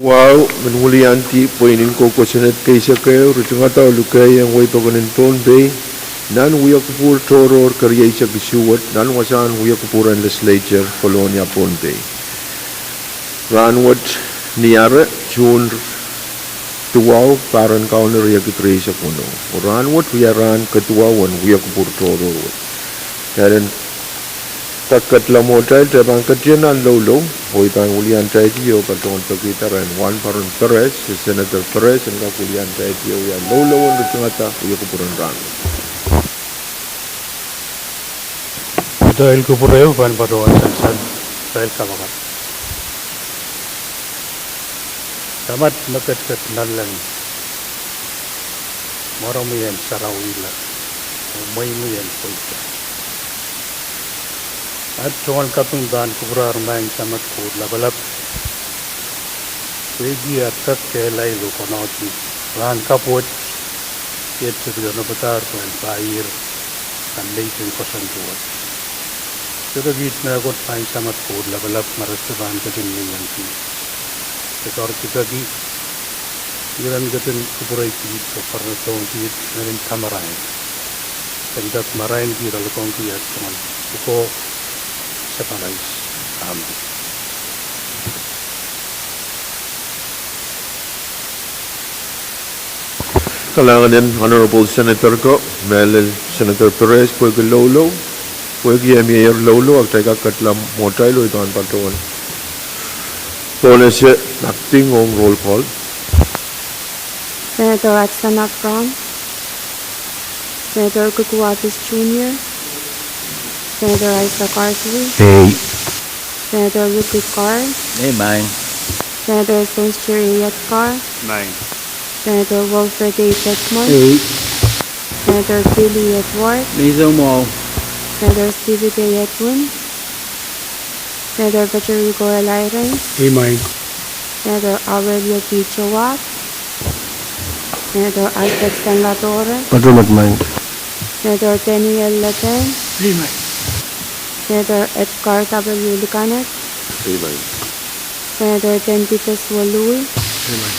Wow, menuli anti poinin ko kusunet kaysa kayo rutunga tao lukay ang way paganin Pohnpei nan wiya kupur toror karya isa kisuwat nan wasan wiya kupuran Legislature Colonia Pohnpei ranwat niyara June tuwaw paran kauner wiya kitresa kuno ranwat wiya ran ketuawan wiya kupur toror karen takat lamotay tabang katyanan lolo hoy tang ulian tay tiyo patong pagkitaran Juan Paron Perez Senator Perez ang kakulian tay tiyo ya lolo ang rutungata uyo kupuran ran dahil kupurayo Juan Paron Sansan dahil kamakat tamat nakat nalan marami yan sarawila may mo yan po ito at tuwan kapung dan kubrar main samat kud labalap wegi atat kelai lo konoti ran kapot yet sedana batar tuan pair kan leitin kosan tuat sudah git na got main samat kud labalap marastuban katin nilanti setor kita gi giran gaten kuburai ki to parna tong ki narin tamarai tendak marain ki ralokong ki at tuan ko separais. Amen. Kalangan din Honorable Senator ko Melel Senator Perez pwede lolo pwede mayor lolo at tayo katlam motay lo ito ang patuan pwede siya acting on roll call Senator Watson Akron Senator Kukuwatis Jr. Senator Isaac Arsley. Hey. Senator Ricky Carr. Hey, mine. Senator James Cheriat Carr. Nine. Senator Wilfred A. Beckman. Hey. Senator Billy Edward. Lizo mo. Senator Stevie Day Edwin. Senator Patrico Eliren. Hey, mine. Senator Aurelio P. Chawat. Senator Albert Sanlatore. Patulad mine. Senator Penny L. Laten. Hey, mine. Senator Edgar W. Lucanet. Amen. Senator Jen Titus Walui. Amen.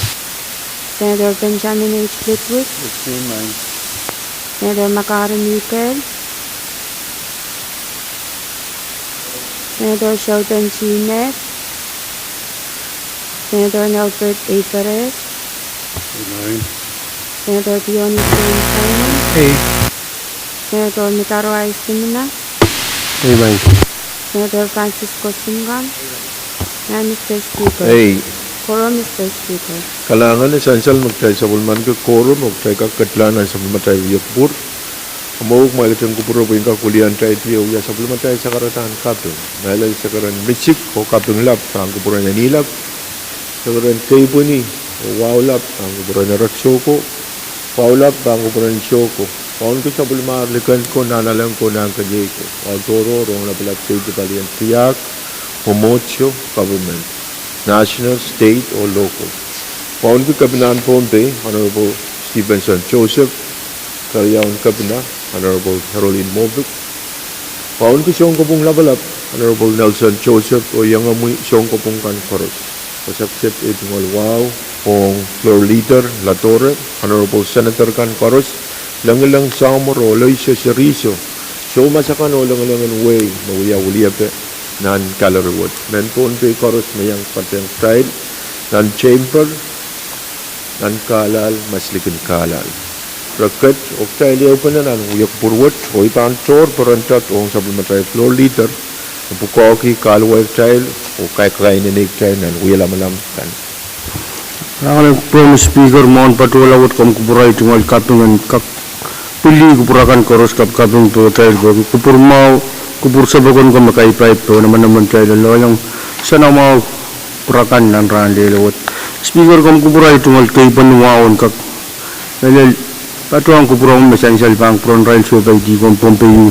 Senator Benjamin H. Litwick. Hey, mine. Senator Makarim Ukel. Senator Sheldon G. Nett. Senator Nelbert A. Perez. Hey, mine. Senator Dionis James Simon. Hey. Senator Mitaro I. Simina. Hey, mine. Senator Francisco Sungan. And Mr. Speaker. Hey. Quorum, Mr. Speaker. Kalangan esensyal magtay sa bulman ke korum magtay ka katlanan sa bulmatay yakbur amawag magtay kupuro po yung kakulian tay tiyo ya sa bulmatay sa karatahan kapeng nalay sa karan misik o kapeng lap ang kupuran na nilap sa karan kaybo ni o wow lap ang kupuran na raksoko wow lap ang kupuran na syoko paun ko sa bulmalikan ko nanalang ko na ang kanyay ko o toro rong napalat kayo di palian tiyak homotio government national, state, or local. Paun ko Kabinan Pohnpei, Honorable Stevenson Joseph, Karyawan Kabina, Honorable Caroline Movic. Paun ko siyong kopong labalap, Honorable Nelson Joseph, o yung amoy siyong kopong kankoros. Pasaksit itong wow, Pwuhng Floor Leader Latore, Honorable Senator kankoros, langilang samor o loisyo seriso. So masakan o langilangan way, mawuya-wuliya pe. Nan Kalarwood. Men Pohnpei koros mayang pateng pride, nan chamber, nan kalal, maslikin kalal. Rakat, oktay liyaw pa na nan uyak purwat, o itan chor, parantat, o sa bulmatay floor leader, pukoki, kalway child, o kay ninig child, nan uyalamalam kan. Ako ng speaker mo patulawat kong kuburay tungal kapingan kap pili kupurakan koros kaping to child ko kupurmaw kupur sabagon ko makai pride to naman child lo yung sana mau purakan nan rande lewat speaker kom kuburay tungal kay panuwaon kak nalil patuang kupurong mesensal bang pron rail so bay di kom Pohnpei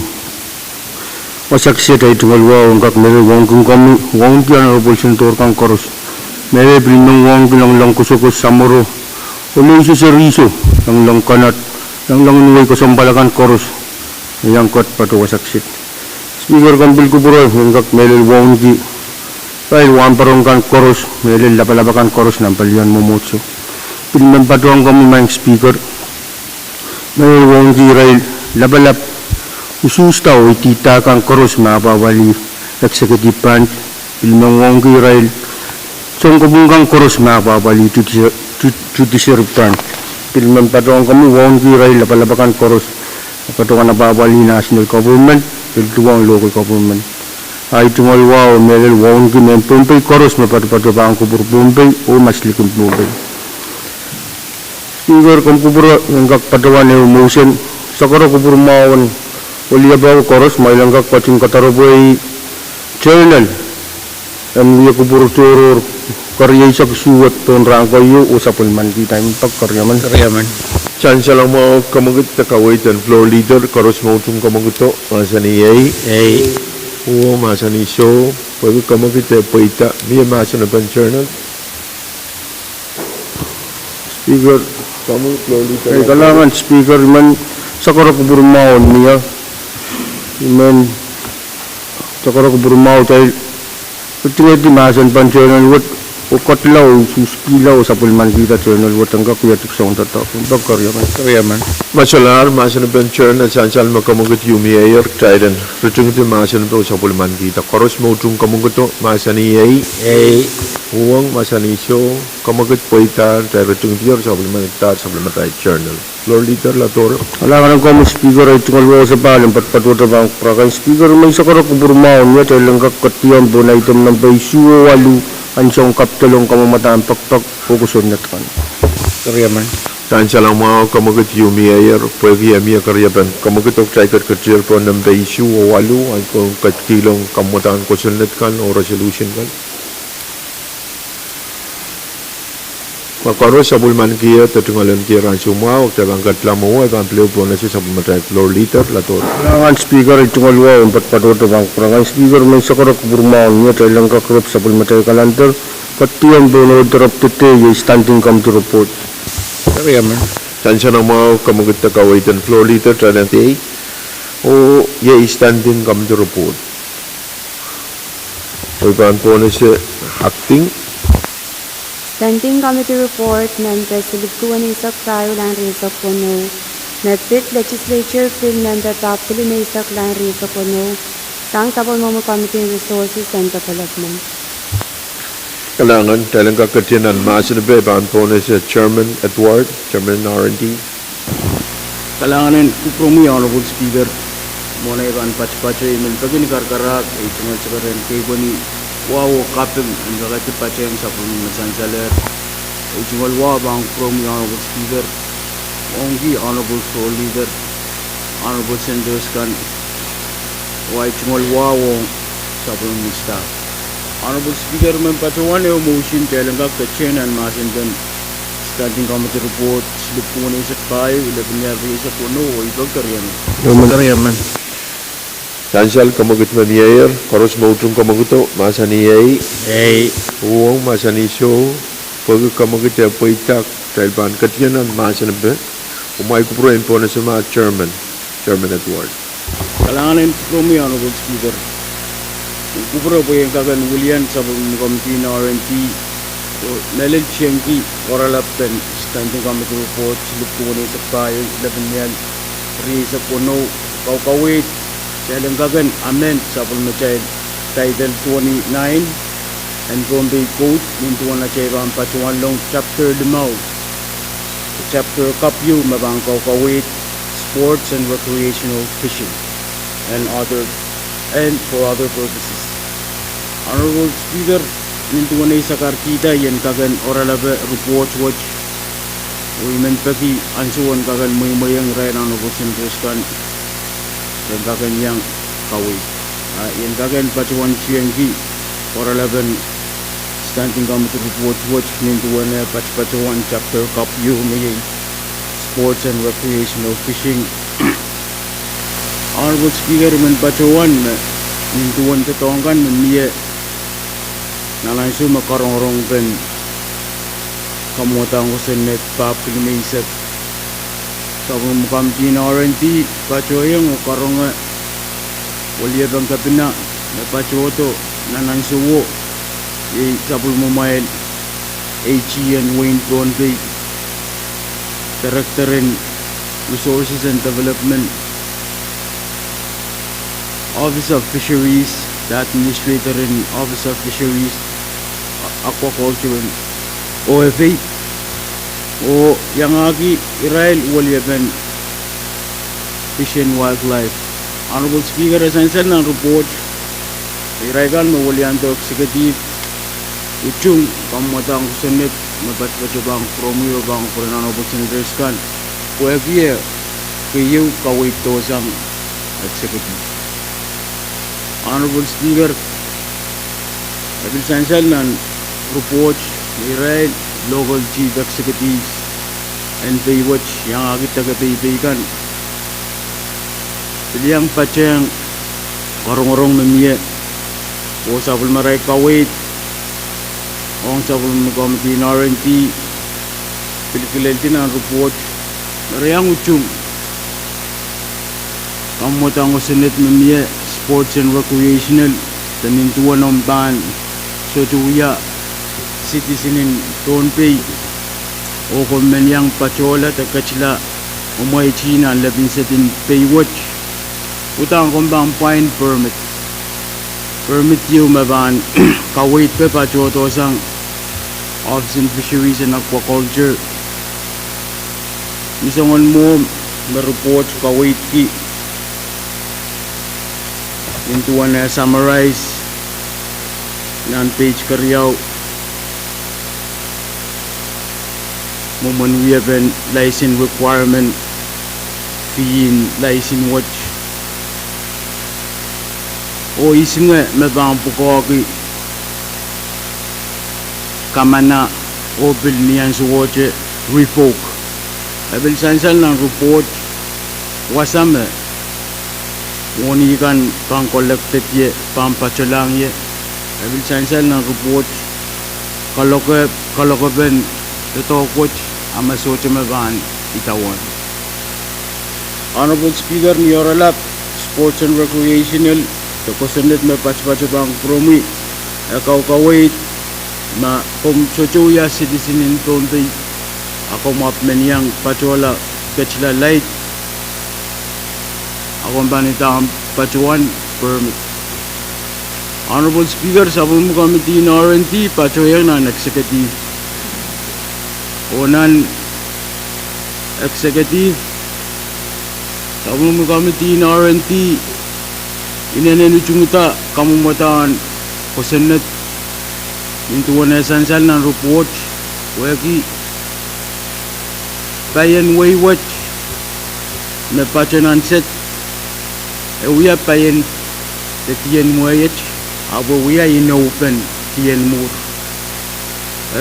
wasak siya tay tungal waon kak mere wong kung wong pian revolution tor kang koros mere brinong wong bilang lang kusukos samoro ulo si seriso lang kanat lang nuway ko sampalakan koros yang kot patu wasak sit speaker kan bil kuburo hingkak melel wong ji Rail wan parongkan koros mele lapalabakan koros ng palian momotso. Pilman patuang kami mang speaker. May wongi rail labalap ususta o itita kang koros mapawali executive branch. Pilman wongi rail song kabungkang koros mapawali judiciary branch. Pilman patuang kami wongi rail lapalabakan koros patuang napawali national government, piltuang local government. Ay tumal wow melel wongi men Pohnpei koros mapatu-patu bang kubur Pohnpei o maslikun Pohnpei. Speaker kom kubur ngak padawan eu motion sakara kubur mawan ulia baw koros mailangak pacing kataroboy journal am ya kubur turur karya isak suwat ton rangkayo usapul man kita impak karyaman. Chance lang mo kamagit takawait and floor leader koros mo tung kamagito masani ay o masani show pwede kamagit paita miya masana ban journal speaker kamu floor leader Ay kalangan speaker man sakara kubur mawan niya man sakara kubur mawan tayo tinggal di masan pan journal wat ukatlaw suskilaw sa pulman kita journal wat ang kakuyatik sa unta ta punta karyaman masalar masana ban journal sansal makamagit yumi ayer tiden rutung ti masana pro sa pulman kita koros mo tung kamagito masani ay Pwuhng masani show kamagit paita tayo rutung ti sa pulman kita sa pulman tayo journal floor leader lator kalangan ko mo speaker ay tungal sa palim patpatuta bang prakan speaker may sakara kubur mawan niya tayo lang kakatiyan po na item ng V6AH walu ansong kaptalong kamamataan pakpak fokuson na kan. Karyaman. Tansa lang mga kamagit yumi ayer pwede yami karyaban kamagit of traikat katil po ng V6AH walu ang kung katkilong kamamataan kusunat kan o resolution kan. Makaros sa bulman kia tatungalan kia ransuma o tabang katlamo ay kampleo po na siya sa pumatay floor leader lator. Kalangan speaker ay tungalwa ang patpatuta bang prakan speaker may sakara kubur mawan niya tayo lang kakrop sa pulmatay kalantar katiyang doon o interrupted standing come to report. Karyaman. Tansa ng mga kamagit na kawaitan floor leader tranate o standing come to report. So ipan po na siya acting Standing Committee Report ng Presilip isak tayo lang rin sa puno. Netfit Legislature film ng tatapili na isak lang rin sa puno. Tang tapon mo Committee Resources and Development. Kailangan talang kakatiyanan maasinabe ipan po na siya Chairman Edward, Chairman R&D. Kalanganin kupromi honorable speaker muna iban pac-pac iman pagin karkarak ay tungal sa karen kay bani wow kapim ang kakati pacem sa pulmasan saler ay tungal wow bang promi honorable speaker ongi honorable floor leader honorable senators kan ay tungal wow sa pulmista honorable speaker man pacuan yung motion talang kakatyanan masin kan standing committee report slip ko na isip tayo 11 years isa puno o ibang karyaman Tansal kamagit na niyayer, koros mautong kamaguto, masani ay Pwuhng masani show, pag kamagit ya paitak, dahil ban katiyanan masanabe, umay kuproin po na sa mga Chairman Edward. Kalanganin promi honorable speaker. Kupro po yung kagan William sa committee na R&T, nalil siyangki, oralapten, standing committee report, slip ko na isip tayo, 11 yan, sa puno, kawkawit, Sialang gagan amend sa pulmachay Title 29 and Pohnpei Code nintuan na chay bang pacuan long Chapter 5 Chapter Kapyu mabangkaw kawit sports and recreational fishing and for other purposes. Honorable Speaker, nintuan na isa karkita yan kagan oralabe reports watch women paki ansuan kagan mayang ray na nobusin kan yang kagan yang kawit yang kagan pacuan siyanggi or 11 standing committee report watch nintuan na pacuan chapter kapyu may sports and recreational fishing. Honorable Speaker man pacuan nintuan tetongkan miye nalansu makarong-rong kan kamutang ko sa net papil may isat sa mukam Tina R&T pacuayang karong wali bang kapina na pacuoto nanansuwo Sabul Mumail, HE and Wayne Pohnpei, Director in Resources and Development, Office of Fisheries, the Administrator in Office of Fisheries, Aquaculture and OFA, o yang agi Israel Waliaben Fish and Wildlife. Honorable Speaker, essential ng report, Iraigan Mawalianto Executive, Pwuhng, Kamatang Senate, Mabatbang Promuyo Bang Honorable Senators Kan, Pwuhng, Kayo Kawit Tosang Executive. Honorable Speaker, essential ng report, Israel Local Chief Executives, and Paywatch, yang agi taga-Paykan. Pilihang pachang karong-karong namiya o sabul maray kawit o sabul magkamiti na RNT pilikilelti na report narayang uchum kamutang o Senate namiya Sports and Recreational tanintuan ng ban so tuya citizenin Pohnpei o kumenyang pachola takachila umay China labing sa tin Paywatch utang kumbang fine permit yung maban kawait pe pachoto sang Office in Fisheries and Aquaculture misongon mo ma-report kawait ki into one summarize nan page karyaw moment we have a license requirement fee in license watch o isinga mabang pukoki kamana o bil niyan suwoche revoke abil sansal ng report wasame woni kan pang collected ye pang pacholang ye abil sansal ng report kaloke ben ito coach ama soche maban itawan. Honorable Speaker, Nioralap Sports and Recreational to kusunod may patch-patch-bang promi akaw kawait ma kung chuchuya citizenin Pohnpei ako mapmenyang pachola kachla light ako banitang pachuan permit. Honorable Speaker, sabon mo committee na RNT pachoyang na executive onan executive sabon mo committee na RNT inanenu chungita kamumatan kusenat into one essential ng report wagi bayan waywat na pachanan set uya bayan tetian muayat abo uya inopen tian mur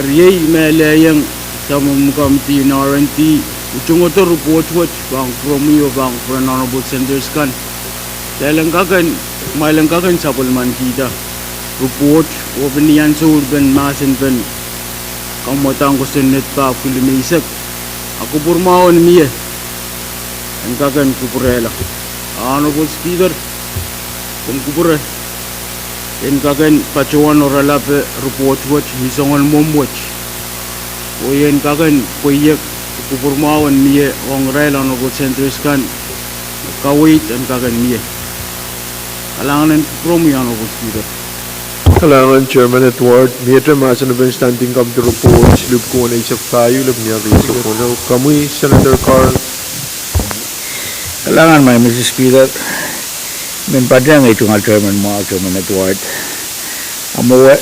riyay malayang sa mumkamti na RNT uchungoto report watch bang promuyo bang honorable senators kan Mailangkakan sapulman kita report o biniyan sa urban masin ben kamotang ko Senate pa kulimisek ako purmaon miye ang kakan kupurela. Honorable Speaker, kung kupure ang kakan pachuan oralape report watch hisongon mom watch o yan kakan kuyak kupurmaon miye ang rela honorable senators kan kawait ang kakan miye Kalangan promo yan, Honorable Speaker. Kalangan Chairman Edward, Mietra Masan of Standing Committee Report, Slip ko na isip tayo, lab niya riso ko na kamuy, Senator Carl. Kalangan may Mr. Speaker, min padang ito nga Chairman mo, Chairman Edward. Amuwa,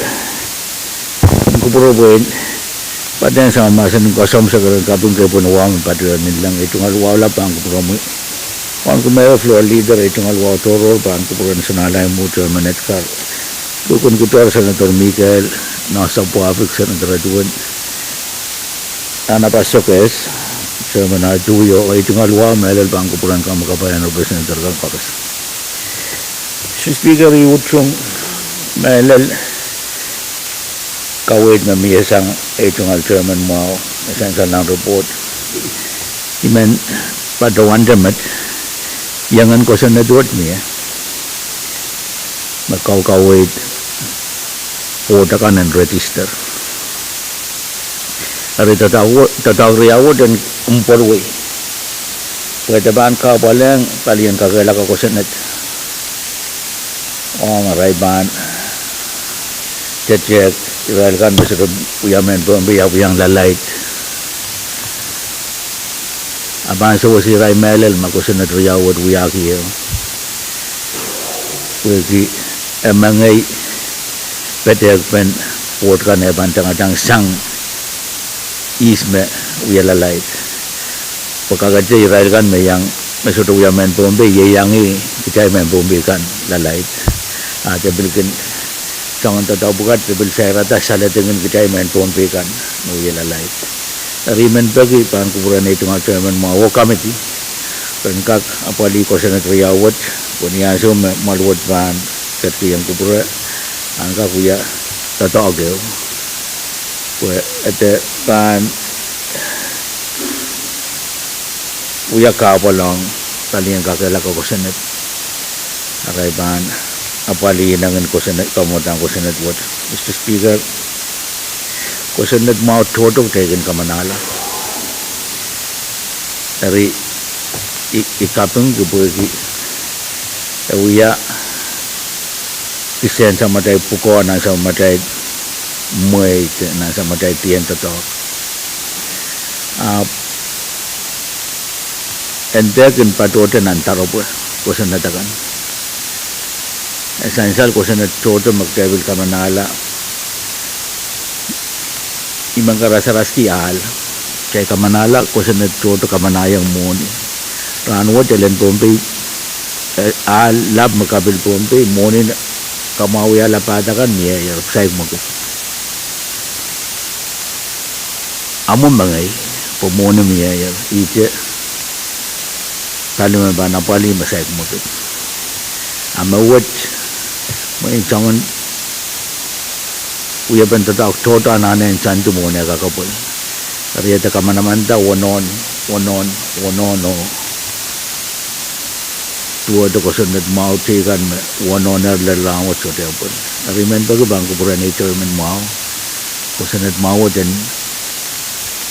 ang kupurubuin, padang sa masan ng kasam sa karang kapong kayo punawa, min padang nilang ito nga wala pa ang kupurubuin. Kung kumaya floor leader itong alwa toro paan ko po sa nalay mo Chairman Edgar kung kutar Senator Michael nasa Pwuhng Senator Adwan pasok es Chairman Ajuyo itong alwa melal paan ko po rin ka makabayan o Senator Kangkakas si Speaker Pwuhng melal kawit na miyasang itong al Chairman mo essential ng report imen padawan damat Yangan ko sa nadward niya. Magkawkawit votakan and register. Ari tatawag riyawo dan umporwe. Pwede ba ang kapalang palian kakela ko senet. Maray ban cek Israel kan besok uyamen yang lalait. Aban sa si Ray Melel mako senet riyawo uyaki. Wegi emangai petek pen port kan eban tang sang isme uyalalait. Pagkagaja Israel kan yang besok uyamen Pohnpei yangi kita men Pohnpei kan lalait. Tebilkan sangat tak bukat tebil saya rata salah dengan kita main Pohnpei kan uyalalait. Rimen bagi pan kuburan itu macam mau kamiti penkak apali kosenet riyawat punya so maluat ban kerti yang kubura angka kuya tatagel kue ete pan kuya kapalang kalian kakela kosenet aray ban apali nangan kosenet kamotang kosenet wat Mr. Speaker kosenet mau totok tegen kamanala dari ikapeng kebuki uya kisen sama dai puko na sama dai muai na sama dai tien tatok entekin patote nantaro po kosenet kan essential kosenet toto magtabil kamanala imang karasa-rasti al kay kamanala kosenet toto kamanayang muni ranwa jalen Pohnpei al lab makabil Pohnpei muni kamawya lapadakan niya say mo ko amon bangay pumuni niya ite tali ba napali masay mo ko amawat may changon uya ben tata toto ananen chantu mo ne kakapol riyata kamanamanta wonon tuwa to kosenet mau tikan wononer lelang wat sote apun remember ke bang kuburan itu men mau kosenet mau dan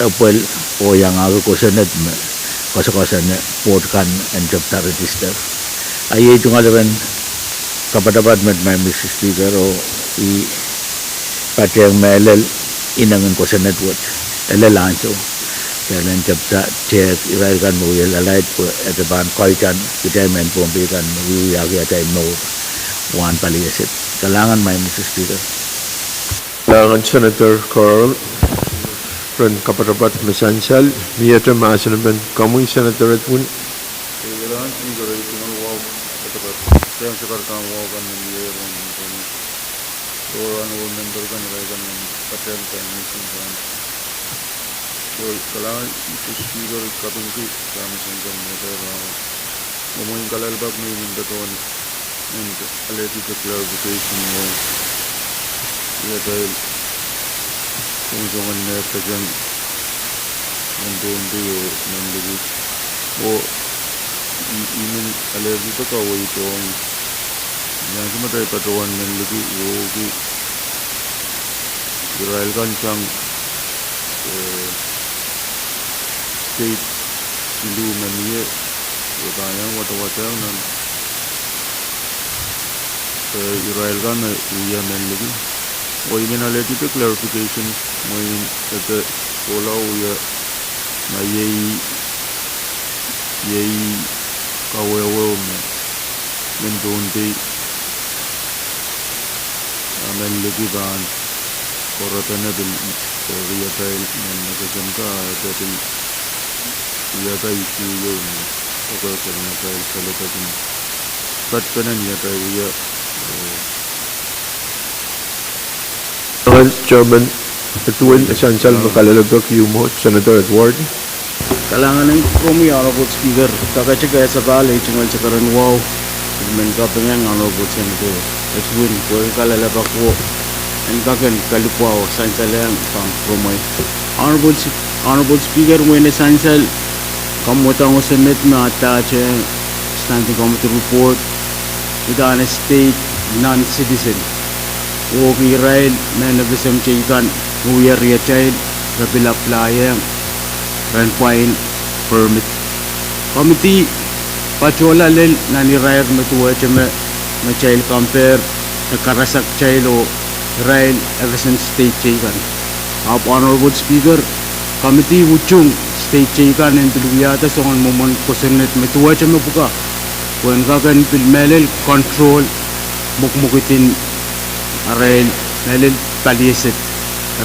apel yang aku kosenet kosenet portkan and daftar register aye itu ngalaban kapadapat met my Mr. Speaker o i pateng melel inangan kosenet wat elelanso jalan jabta cek Israel kan muyel alait po eteban koikan kita main Pohnpei kan we agi atai no one paliasit kalangan my Mr. Speaker kalangan Senator Carl ren kaparabat mesansal miyata maasan ben kamu Senator pun kalangan Speaker itu wow katapat saya sekarang wow kan menyerang orang member kan pateng kan kan kalangan Speaker kapung ki kami sengkan motor ngomongin kalal bab ni minta tuan and already the clarification mo ya dahil kung jangan netajan ng Pohnpei o ng lagi o imin already to ka o itong yang sumatay patuan ng lagi o ki Israel kan siyang state ilu maniye utayang watawatang nan Israel kan uya men lagi o imin already to clarification mo in ete pola uya na yei kawewe men Pohnpei men lagi ban korotana bil riyatail men nakajamka ete yata isu yo oka karna tail kalatakin kat kanan yata ya Chairman Pwuhng essential makalalabak mo Senator Edward kalangan ng Chromie Honorable Speaker kakachika sa balay tungal sa karan wow men kapengang Honorable Senator Pwuhng ko kalalabak ko and kaken kalipwa essential yang pang Chromie Honorable Speaker mo in essential kamotang Senate na attach standing committee report with an state non-citizen o Israel men FSMTC kan muya ria child rabila playang ran point permit committee pachola lel nani rair metua cheme ma child compare na karasak child o Israel FSMTC kan up honorable speaker committee Pwuhng state chikan en biluyata songan momon kosenet metua cheme buka when kagan bil melel control mukmukitin Israel melel palieset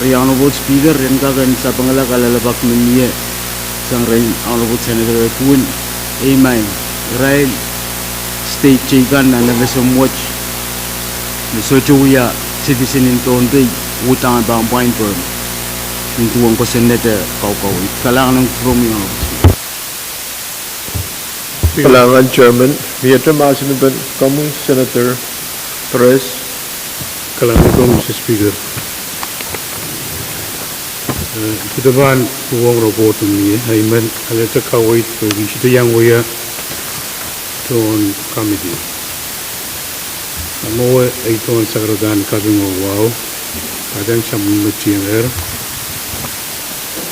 honorable speaker ren kagan sa pangalakalalabak minye sang ren honorable senator Pwuhng amen Israel state chikan na nabesomwatch mesochuya citizen in Pohnpei utang bang point per Pwuhng ko senete kau kalangan ng promio Kalangan Chairman, Miyatra Masiniban, Kamung Senator Perez. Kalangan ko, Mr. Speaker. Kita ban Pwuhng report ni, ayman alata kawait pergi kita yang waya ton committee. Amo aiton sagradan kabing wow, kadang samun mecinger.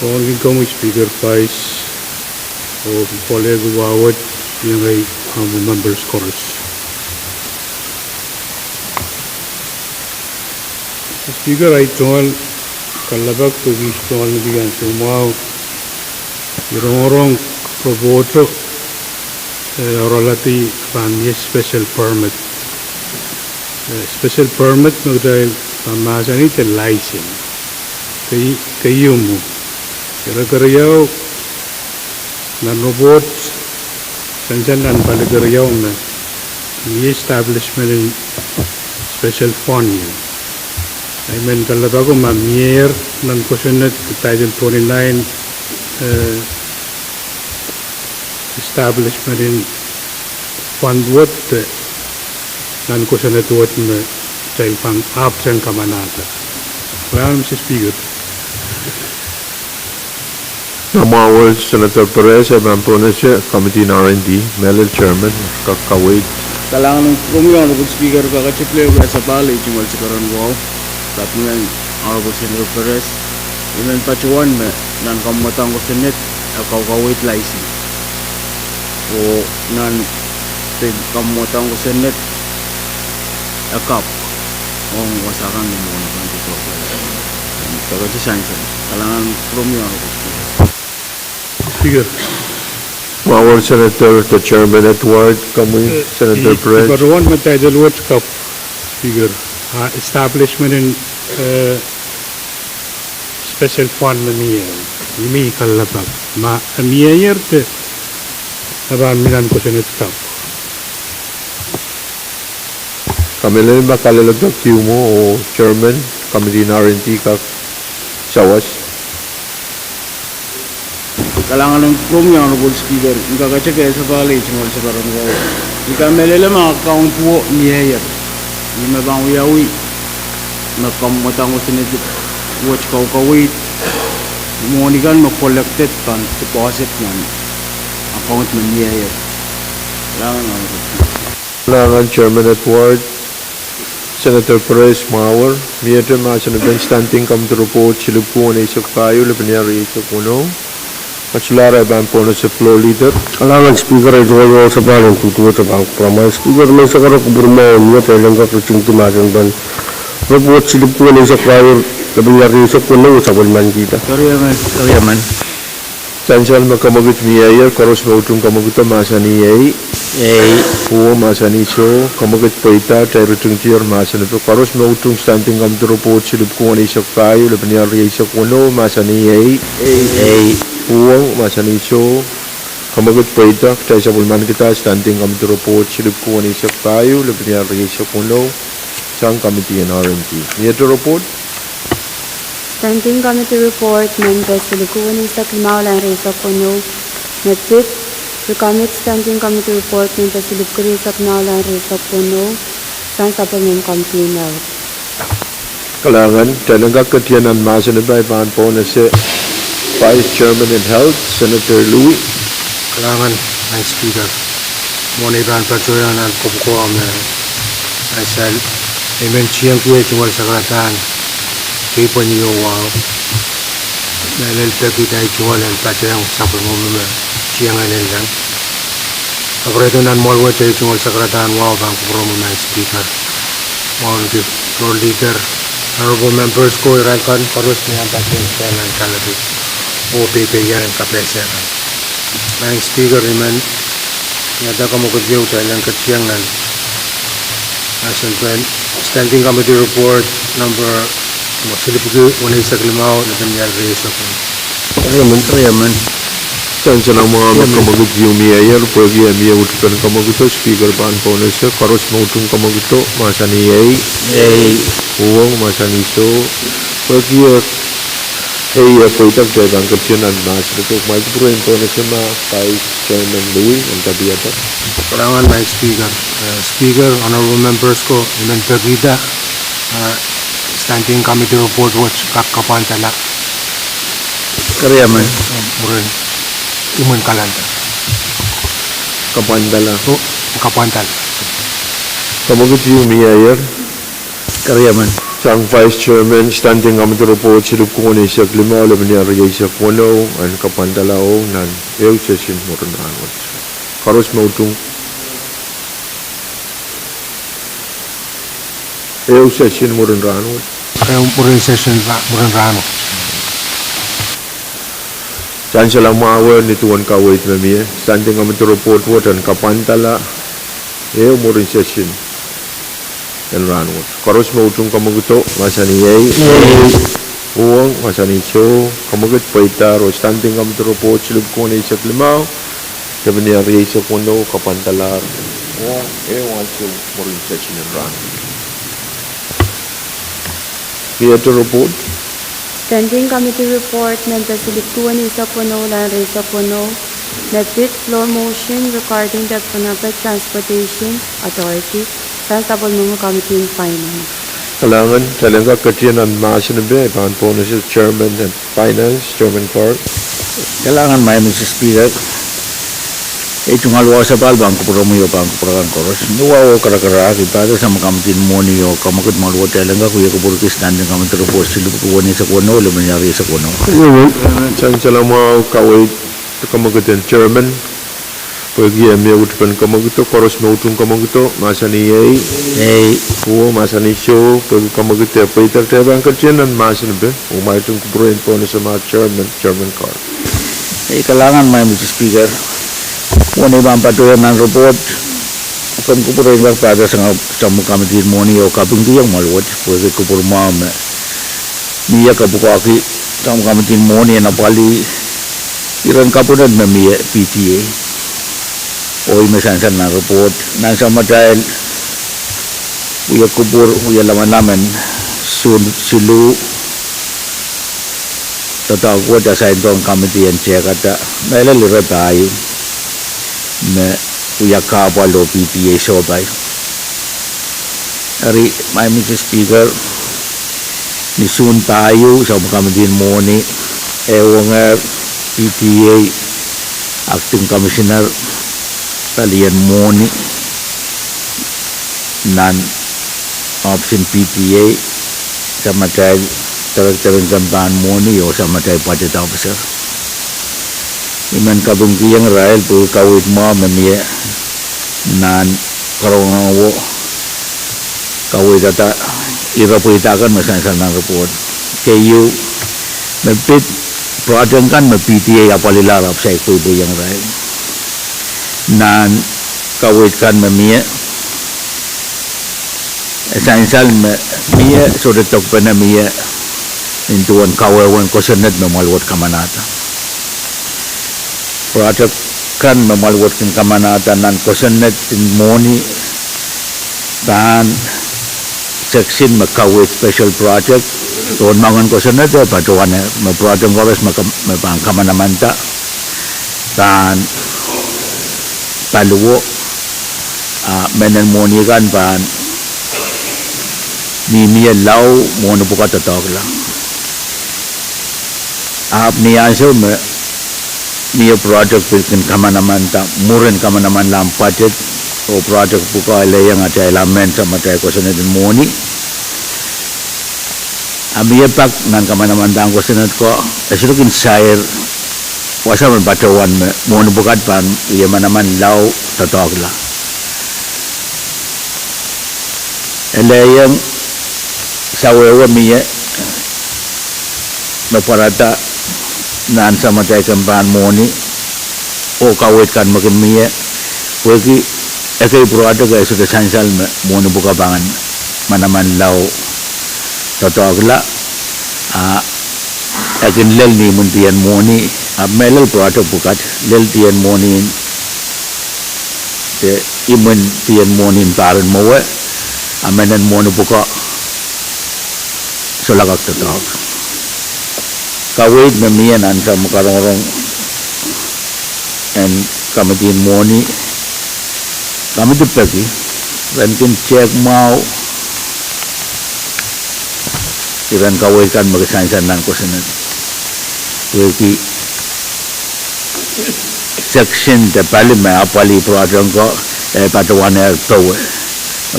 Kongin ko Speaker Vice o kolego wawat yung ay members chorus. Speaker ay tuwal kalabak pergi tuwal nabigan sumaw irong proboto oralati kanya special permit magdahil pamasan ito license kayo mo kira-kirayaw nanobot sanjalan palagarayaw na i-establishment in special fund yun. I mean, kalaba ko ma-mayor ng kusunat Title 29 establishment in fund what ng kusunat what na dahil pang absent kamanata. Well, Mr. Speaker. Namawal Senator Perez, Pronuncia, Committee in R&D, Melel Chairman, Kakawait. kalangan ng promio honorable speaker kakachiple ko sa pala itingal sa karon wow tapos honorable senator Perez imen pachuan me nan kamatang ko senet kawait license o nan kamatang ko senet akap ong wasakan mo na kanto to kakachisansan kalangan promio honorable Speaker. Our Senator, the Chairman at Ward, Kamung Senator Perez. Ikaroon man tayo dalawat cup, Speaker. Establishment in special fund na niya. May kalabag. Mayer te nabaminan ko sa net cup. Kami lang ba kalalagdag kiyo mo o Chairman, Committee in R&D, Sawas? kalangan ng promio honorable speaker ika kachake sa pala itingal sa karon wow ika melele mga account po niya ni mabang uyawi na kamatang ko sinit watch kawait monigan collected kan deposit ng account man niya Kalangan Chairman at Ward, Senator Perez Mawar, Miyatra Masiniban, Standing Come to Report, Silipkuan ay isok tayo, Lapinyari isok uno. Kachulara ban pono sa floor leader. Kalangan speaker ay tuwa sa paling tutuwa sa bang pramay. Speaker may sa karang kuburmaw niya tayo lang kakutsing timasan ban. Report silip ko na sa prior labinyari sa kuno sa walman kita. Kariyaman. Sansal magkamagit miyayar, koros mautong kamaguta masani Pwuhng masani so, kamagit paita, tayo rutong tiyar masani so, koros mautong standing come to report, silip ko na isok tayo, labinyari isok kuno, masani Pwuhng masani so, kamagut paita, tayo sa bulman kita, standing come to report, silip ko na isok tayo, labinyari isok kuno, sang committee and R&D. Miyatra report? Standing Committee Report, Members Silikuan sa Kimaulan Reza Pono, Netfit, Recommit Standing Committee Report, Members Silikuan sa Kimaulan Reza Pono, Sang Supplement Committee now. Kalangan, talaga katiyanan masa na ba ipahan po na si Vice Chairman and Health, Senator Louie. Kalangan ang Speaker. Moniran patuloy ang kumkuha na sa Amen chiang kuwe chungal sakratan kipan yo wow nalel kita chungal el patang sapul mo chiang anel lang apreto nan molwa chay chungal sakratan wow bang promo na speaker mon the floor leader honorable members ko irankan paros niya patang senan kalabi Pohnpei yan kapreser bang speaker iman yada kamo kudyaw talang kachiang nan Standing Committee Report number Masilipugu 185 na kanyang reso ko. Rayaman. Tansa lang mga magkamagit yung miyayar, pwagi ang miya utukan kamagito, speaker paan po na siya, karos mautong kamagito, masaniyay, Pwuhng, masaniso, pwagi pwitag tayo bang kapsyonan, masarito, magpurahin po na siya Vice Chairman Louis, ang tabiyata. Karangan my speaker. Speaker, honorable members ko, iman pagkita, Standing Committee Report watch kakapantala. Rayaman. Murin, iman kalanta. Kapandala. Kapantala. Kamagit yung miyayar, Rayaman. sang Vice Chairman, Standing Committee Report, silip ko ni siya klima, alam niya riyay siya kuno, ang kapandalaong nan, ew session mo rin anot. Karos mautong ew session mo rin anot. Kaya murin session ba, murin rano. Saan siya lang maawa ni tuwan kawait mamiya, Standing Committee Report, ang kapandala, ew mo rin session. Yan ranot. Karos mautong kamagito, masaniyay, Pwuhng, masaniso, kamagit paitar, o Standing Committee Report, silip ko ni siya klima, sabi niya riyay siya kuno, kapantalar, ewan siya mo rin session yan ranot. Theater report. Standing Committee Report Member Siliptuan Isa Puno Lan Reza Puno Nepit Floor Motion regarding the Pohnpei Transportation Authority Sansabol Mungo Committee in Finance. Kailangan talaga katiyan ang masinabi, pahan po na siya Chairman and Finance, Chairman Pahrek. Kailangan may Mr. Speaker. Ito nga luwa sa palbang kupuramuyo pang kupurakan koros. Nuwa o karakara, kita sa makamutin mo niyo, kamakot maluwa talaga kuya kupurkis nandang kamit report silip kuwa niya sa kuno, alam nangyari sa kuno. Saan siya lang mga kawait kamagitan Chairman, pagi ang may utukan kamagito, koros may utong kamagito, masaniyay, Pwuhng, masanisyo, pagi kamagito, paitar tayo ang katiyan ang masinabi, umay itong kupurahin po na sa mga Chairman Carr. Kailangan may Mr. Speaker. Muna ibang patuyan ng report. Kung kupurin lang pada sa kamitin mo niyo, kaping tiyang maluwat. Pwede kupurma niya kapukaki sa kamitin mo niya na pali iran kapunad na miya PTA. O imasansan ng report. Nasa matahil, uya kupur, uya laman namin, silu, tatawag ko sa ito ang kamitin siya kata, nailalira tayo. Me uya kapalo PTA sobay. Ari may Mr. Speaker ni soon tayo sa kamitin mo ni ewang PTA Acting Commissioner talian mo ni non-option PTA sa matay tarang kampahan mo ni o sa matay budget officer. Iman kabungkiyang Rael po kawit mo mamiya nan karongawo kawit ata ira po itakan masansan ng report kayo mapit project kan PTA apalilarap sa ikubo yang Rael nan kawit kan mamiya esansal mamiya so detok pa na miya intuan kawawan ko sanad mamalwat kamanata project kan memaluat kin kamanatan nan kosenet in moni dan section makawit special project don mangan kosenet patuan ma project gores mapang kamanamanta dan paluwo menen moni kan pan ni miya law mono buka tatok lang ni aso niya project pilkin kama naman ta murin kama naman lang budget o project buka ile yang ada elemen sama ada kuasa dan moni ambil pak nan kamana mandang kuasa ko esrukin sair wasa berbacawan moni bukat pan ia mana man lau tatogla ile yang sawewa miye naparata nan sama ada kampan moni o kawit kan makin miye wagi ekai produk ay sudah sansal mo na buka bangan manaman law totogla akin lel ni muntian moni melel produk bukat lel tian moni te imun tian moni taran mawe amenan moni buka solagak totog kawit memian ansa mukarong and kamatin moni kami tu pergi, rankin cek mau, iran kawai kan magasansan nan ko sana, pergi section te pali me apali produk ko patuan tahu,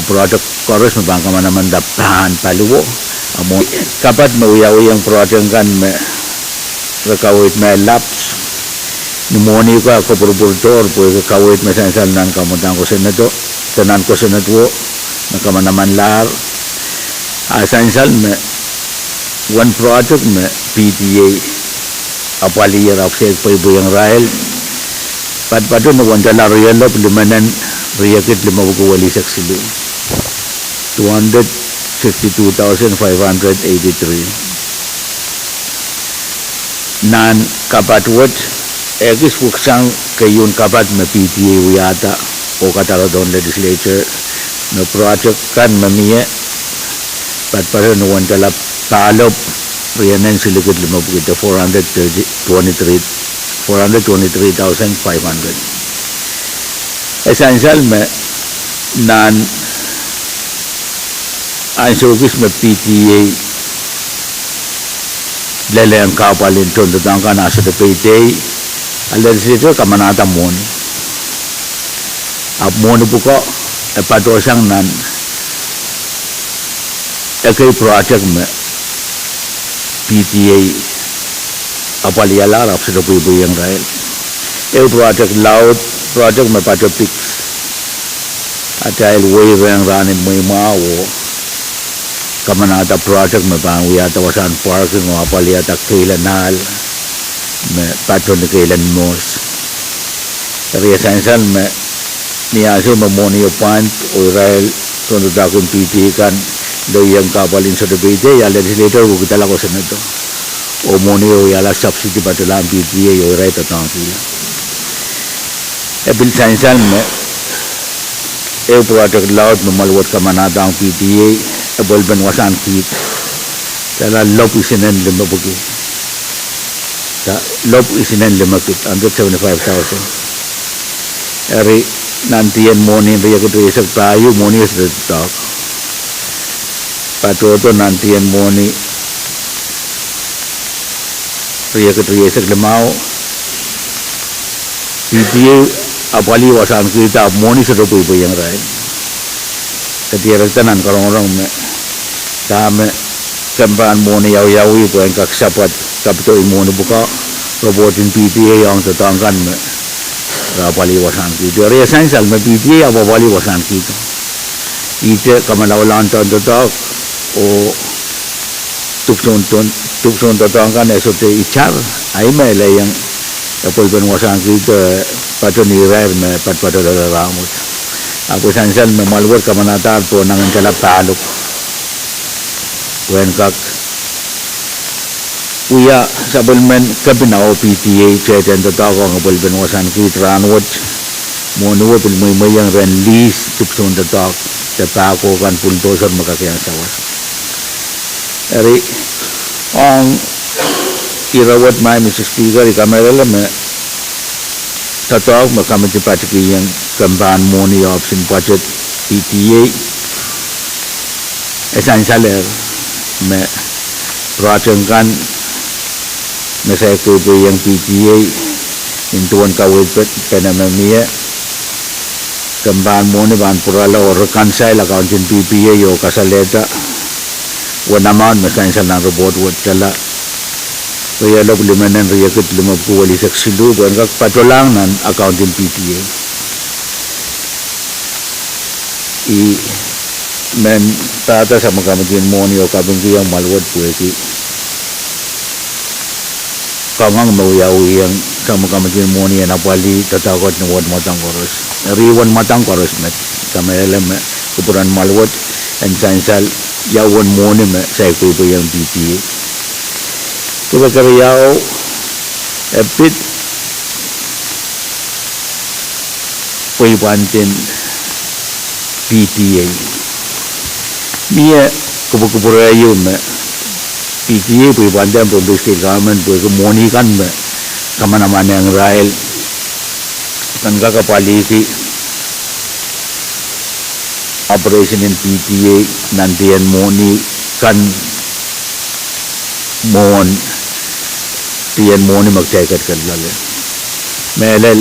produk korus membangka mana mana bahan pali wo, amo kapat mau yang produk kan me rekawit me laps Nimoni ko ako purpurtor po kawit masansan nan kamutang ko senato tanan ko senato nakamanaman lar asansal me one project me PTA apali year of sek po yang rail pat no one dollar yellow limanan riyakit lima buku wali saksilu 262,583 nan kapatwat Egis buksang kayun kapat me PTA wiyata o Kadkadaur Legislature no project kan mamiye patpare no wantala talop riyanan silikit lima bukit 423,500 essential me nan ansogis me PTA lele ang kapalin tondo tangka nasa de PTA Legislature kamanata moni ap moni buka patosang nan ekai project me PTA apali alar ap sudah ibu yang rail project laut project me pato pix atail wave yang ranin may mawo kamanata project me bang wiyata wasan park no apali atak kailanal me patron kailan mos tapi esensial me niaso memoni pant oil tondo dakun PT kan do yang kapalin sa debate ya legislator ko kita lako sa nito o moni o yala subsidy patulang PTA o right atang sila bil esensial me project laut mamalwat kamanatang PTA bolben wasan kit tala lopisinan limabugi lob isinan limakit 175,000 eri nantian moni riya ko tuisag tayo moni is the talk patuto nantian moni riya ko tuisag limao PTA apali wasan kita moni sa rupo yang rai ketiara tanan karong-karong me kame kampan moni yaw-yawi po ang kaksapat kapito imoni buka robotin PTA yang tetangkan me rapali wasan kita area essential me PTA apali wasan kita ite kamalaulan tontotok o tupson tetangkan esote icar ay me layang kapol ben wasan kita pato ni rare me pato ramut ako essential me malwar kamanatar po nangan kalap talok when kak uya sabulmen kabinao PTA chairman tatako ng bulben wasan kitranwat monuwa pilmaymayang ren lease tipson tatak tatako kan puldosan makakayang sawas eri ang irawat may Mr. Speaker ikamerala me tatak makamit patiki yang kamban money option budget PTA essential me racangkan Nasay ko po yung PTA intuan kawit penamamiya Kemban mo ni ban purala or reconcile account in PPA yo kasaleta one amount mekanisal na robot wot chala kaya lo limanan riyakit lumab ko wali saksilu buwan kak patulang nan account in PPA men tata sama kamatin mo ni o kabing kiyang malwat puweki kamang mawiyawi yang sama kamatin mo ni napali tatakot na wad matang koros riwan matang koros met kamayala me kupuran malwat and sainsal yawan mo ni me sa ikuipo yung PPA kaya kariyaw epit puipantin PTA Mia kupukupura yun PTA pui pandang pun state government pui kemoni kan kamana-mana yang rail kan kakapali ki operation in PTA nantian moni kan mon tian moni magcaikat kan lalu melel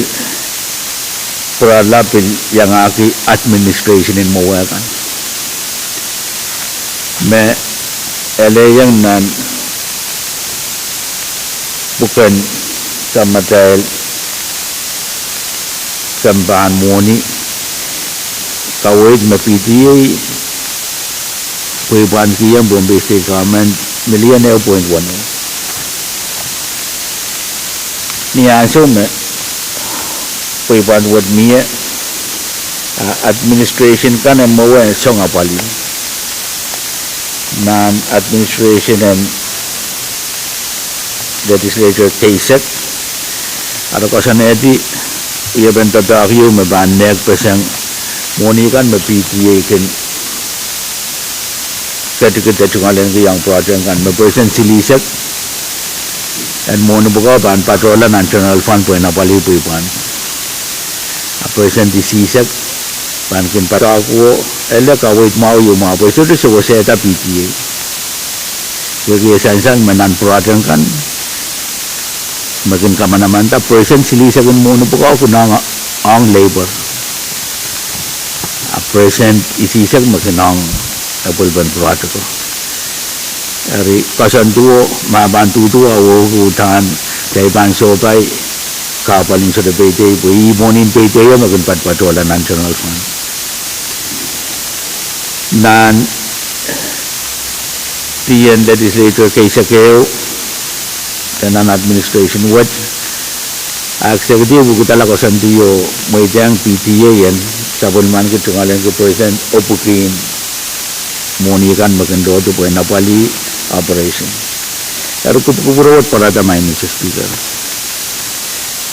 peralapin yang aki administration in mawakan me yang nan bukan kamatay kambahan moni kawait me PTA puiban kiyang Bombay State Government millionaire .1 niyaso me puiban wad miya administration kan ang mawa song apali nan administration and legislature case ada kasan edi ia benta dahiu me banek pesang moni kan me PTA kan ketika cungalen ke yang project kan me persen silisek and moni buka ban patrola national fund pun apali puiban FSMTC sek bankin pada aku elak awet mau yo mau itu tu semua saya tak PTA jadi sansan menan peraturan kan makin kamana-mana tak persen sili segun mau numpuk aku nang ang labor persen isi sek makin ang apel ban peraturan hari kasan tuo mabantu tuo hutan dari banso pai kapaling sudah PT pui monin PT yang makin patualan national fund dan tian legislature kaisa keo dan administration wat eksekutif buku tala kosan tiyo moijang PTA yan sabun man ke tungalen ke present opukin moni kan makin do tu pui napali operation lalu kupukurawat parata main Mr. Speaker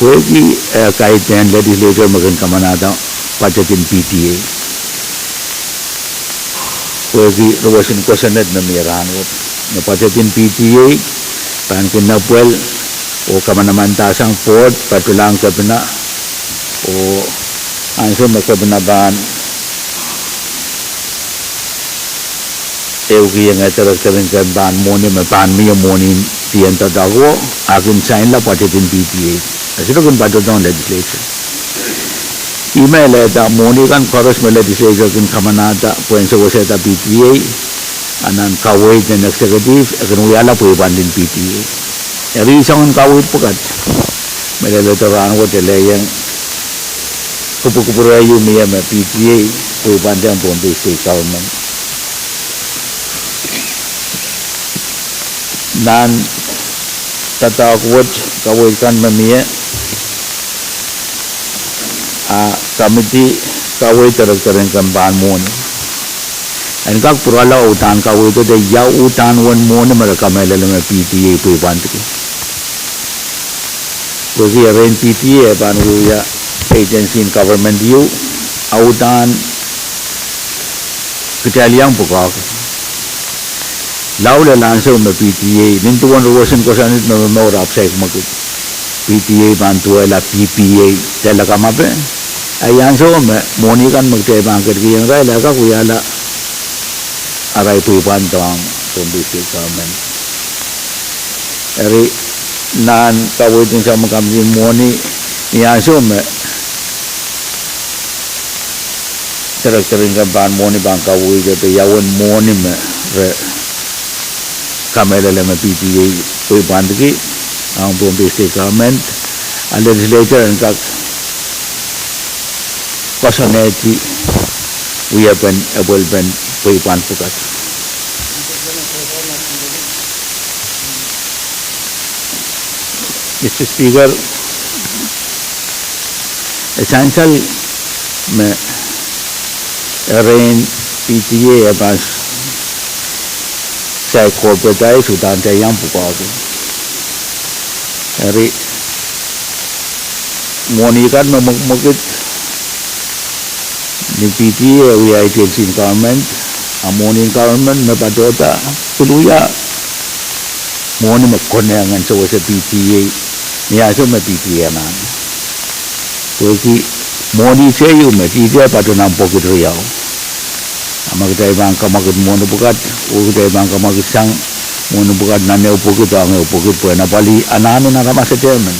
Wegi kaitan legislature makin kamanada pajatin PTA. Wegi ruwasin kosanet na miran wot. Na pajatin PTA pankin na puel o kamanaman tasang port patulang kabina o anso makabinaban eugi yang atar kabin ban moni mapan miyo moni tiyan tadago akin sign la pajatin PTA. Asal kan pada tahun legislature. Email ada moni kan koros me legislature kan kamana ada poin sewa saya PTA anan kawai dan eksekutif akan uyala pui banding PTA. Jadi sangat kawai pekat. Mereka terang wot yang kupu-kupu rayu miya me PTA pui banding Bombay State Government. Dan tata kuat kawai kan memiya committee kawai terang kamban moni. And kak purala utan kawai itu de ya utan wan moni mereka melele me PTA tu bantu. Bagi arrange PTA ban ya agency in government you utan kejalian buka. Laula langsung me PTA nintuan ruwasan kosan itu no rapsek makut. PTA bantu ala PPA jala kamape ayan so moni kan magte bangket ki yang rai la ka kuyala arai tu pantang Bombay State Government eri nan kawitin sama kami moni yan so terak-terak ban moni bangka wui je pe yawan moni me re kamera le me PTA pui bandki ang Pohnpei state government a legislature and kak kosoneti uya pen abol pen pui pan pukat Mr. Speaker essential me arrange PTA about say corporate sudan te yang pukaku hari moni kan memukit ni PTA we agency government amoni government me padota puluya moni makonengan so sa PTA niya so me PTA nan Jadi moni saya me PTA padona pokit riau amagday bangka magid moni bukat ugday bangka magid sang moni bukat nane upokit ang upokit po na pali anano na rama sa chairman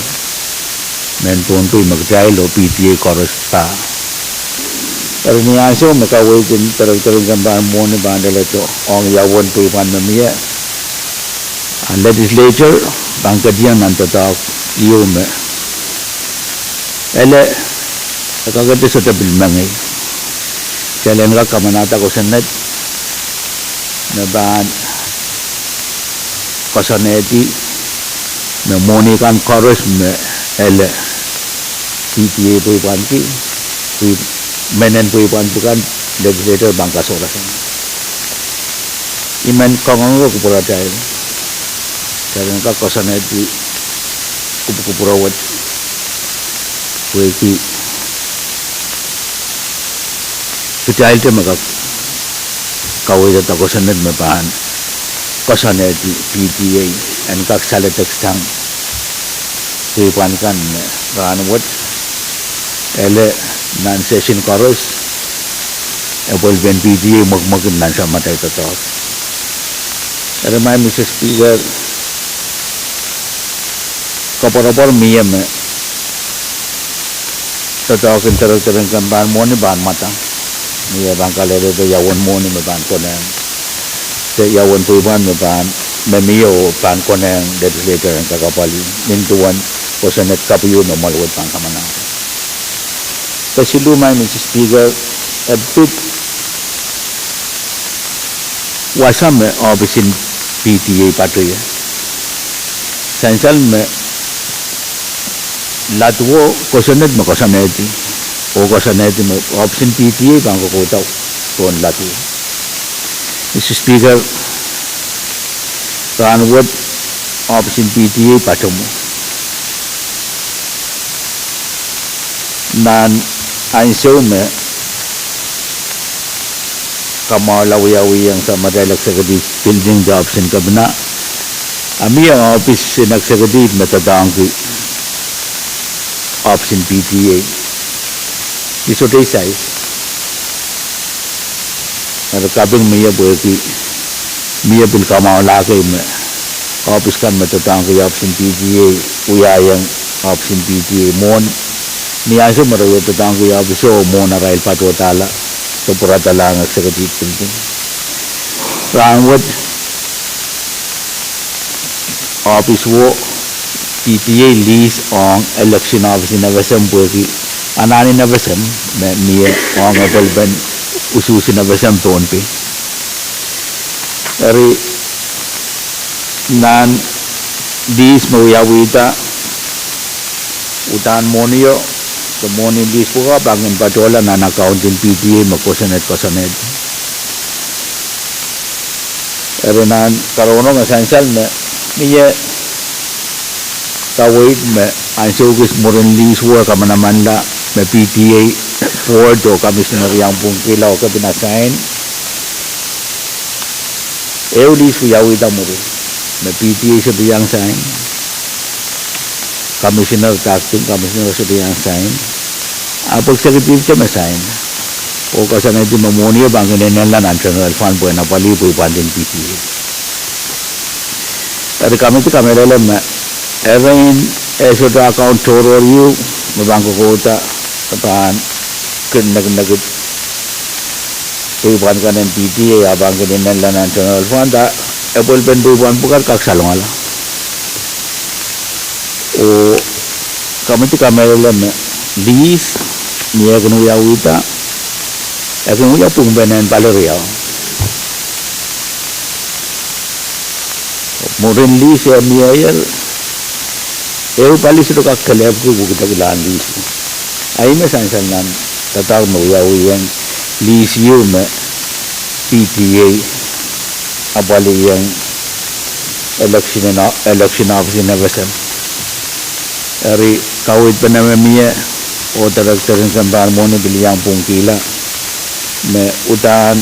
men Pohnpei magday lo PTA korosta pero niya so makaway din tarag-tarag gambar moni bandala to ang yawon po ipan mamiya ang legislature bangka diyan nantatak iyo me ele kagati sa tabil mangay kailan ka kamanata ko sanad na ban kasaneti na moni kan koros me ele PTA po ipan ki menen po ipan bukan legislator bangka sorasan iman kangango kupura dahil kailan ka kasaneti kupurawat Weki Kecil tu maka kau itu tak kosanet mepan kosanet di PTA dan kak salah tekstang kepankan ran wat ele nan session koros apol ben PTA magmagin nan sama tayo tatok ramai Mr. Speaker kapor-kapor miyam tatawakin tarang-tarang kan ban moni ban matang niya bangka lele be yawan moni me ban koneng te yawan tuiban me ban me miyo ban koneng legislator ang kakapali nintuan o sanet kapuyo no malawat pang kamanang kasi lumay Mr. Speaker a bit wasam me obisin PTA patuya sansal me Latwo kosanet mo kosaneti o kosaneti mo option PTA bangko kotaw kon latwo Mr. Speaker ranwat option PTA patomo nan ansaw me kamalawi yang sa madalak sa gadi building the option kabna ami ang office nagsagadi matadangki option PTA iso day size ada kabing miya boleh miya pun kamau lagi me office kan matatang ke option PTA uyayang option PTA mon niya so marayo tatang ke office so mon na rail patotala so puratala ng secretary building rangwat office wo PTA lease on election office na basam buki anani na basam niya on apple ban ususin na basam Pohnpei ari nan dis mawiyawita utan monio the morning dis puka bangin patola nan accounting PTA makosanet ari nan karono essential na niya kawait me ansugis morin lis work kamanaman la me PTA board o commissioner yang pung kilaw ka pinasign lis yawit morin me PTA sa biyang sign commissioner acting commissioner sa biyang sign apag secretary ka me sign o kasana di mamonio bangin nila nan general fund po na pali po ipandin PTA tadi kami tu kami dalam Even esota account toro you mabangko kota kapan nagit Puiban kan NPTA abang ke dinan la national fund da apple pen puiban pukar kak salong ala o kami tu kamera me lease niya kunu ya wita kunu ya Pwuhng nen paleria modern lease ya niya yel palis itu kak kelab ku kita kilan lease ai me sansan nan tatau no ya yang lease you me PTA abali yang election office in Nevasan ari kawit pa naman miya o talag-talag sa barmoni biliyang pungkila me utaan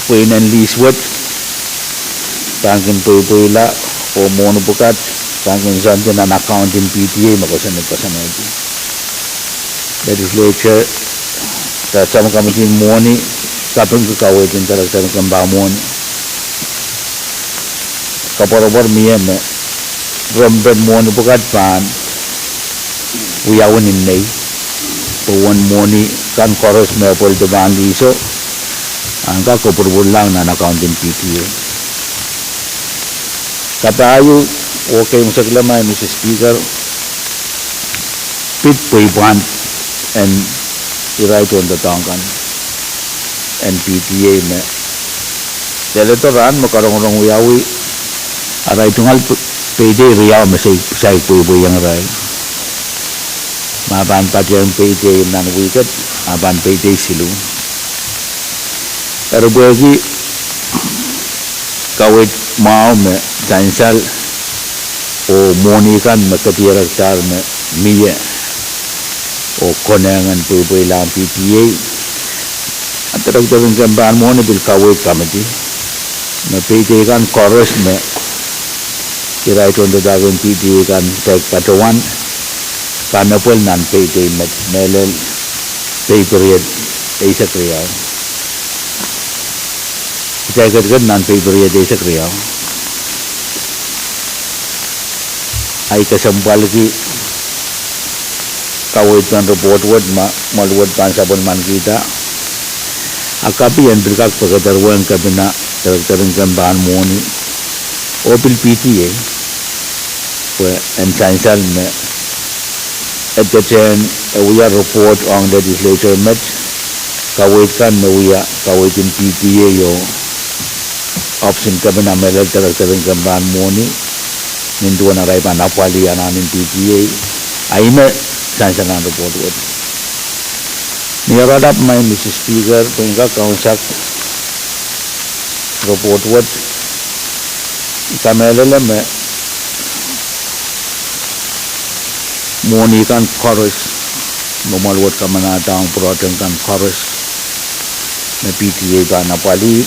puinan leasewat tangkin puy-puyla o mono bukat tangkin zantin an account in PTA makasanit-pasanit legislature sama committee money kapag kawit yung talag-talag sa barmoni kaporobor miya me Romben money bukat pan uyawan in May puwan money kan koros me pol to bandi so angka ko lang na account in PTA katayo okay mo sa klamay Mr. Speaker pit puiban and right on the tangkan and PTA me dahil ito ran makarong-rong uyawi aray tungal pwede riyaw masay puiboy yang ray maban patyan pwede nan wikat aban pwede silu pero bagi kawit mau me dansal o monikan makatiraktar me miya o konangan puiboy lang PTA at taragtarin kambahan mo na bil kawit kamati na pwede kan chorus me kira itu untuk dagun PTA kan Kadkadaur karena pun nan PTA met melel period isa kriya kita kan nan period isa kriya ay kasambal ki kawit kan report word malword pansabon man kita akapi yang berkak pagkatarwan kabina tarin kambahan mo ni opil PTA and chancel me at the time we are report on legislature met kawit kan we are kawit in PTA yo option kabina melal tarin kambahan mo ni nindu na ray panapali ananin PTA ay me chancel na report word niyaradap may Mr. Speaker pingka kaunsak report word kamelala me moni kan chorus normal word kamanatang proten kan chorus na PTA ba na pali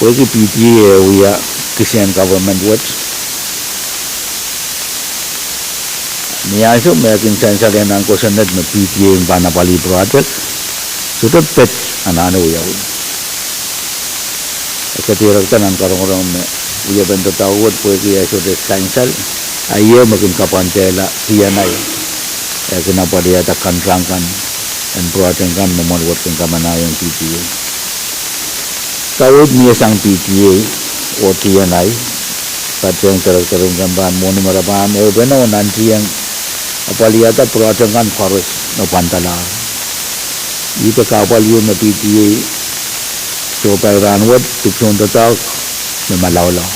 pwede PTA uya Christian government word niya so may aking sansarin ang kusanad na PTA ba na pali project sutot pet anano uya katiraktan ang karong-karong na uya bento tawad pwede ya sutot sansal ayo makin kapantela kianay kenapa dia takkan rangkan dan perhatikan membuat kamana yang PTA kawit niya sang PTA o kianay pada yang terang gambaran moni marabahan beno nanti yang apaliyata perhatikan chorus no pantala ito kapal yun na PTA so pairanwat tukson tatak na malawlaw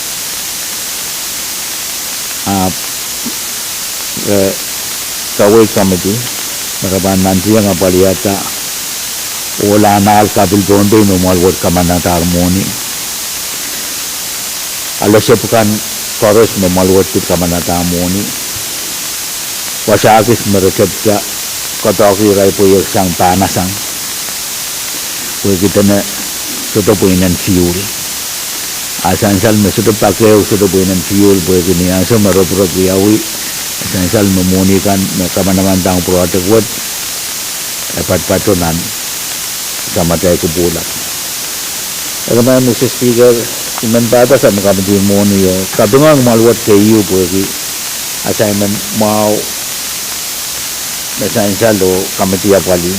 kawai committee maraban nanti yang apaliyata wala na kabil bonde no malwat kamanata harmoni alasapkan chorus no malwat kamanata harmoni wasakis merecapca kotoki rai poyek sang panasang poy kita na sudah puinan fuel asansal me sudah pakai sudah puinan fuel poy kini asa marop-rop yawi asansal memunikan kamanaman tang produk word dapat patunan sama tayo kubulat. Karena Mr. Speaker iman bata sa mga kamadimonyo kadungang maluwat kayo po assignment mau na asansal o kamatiya pali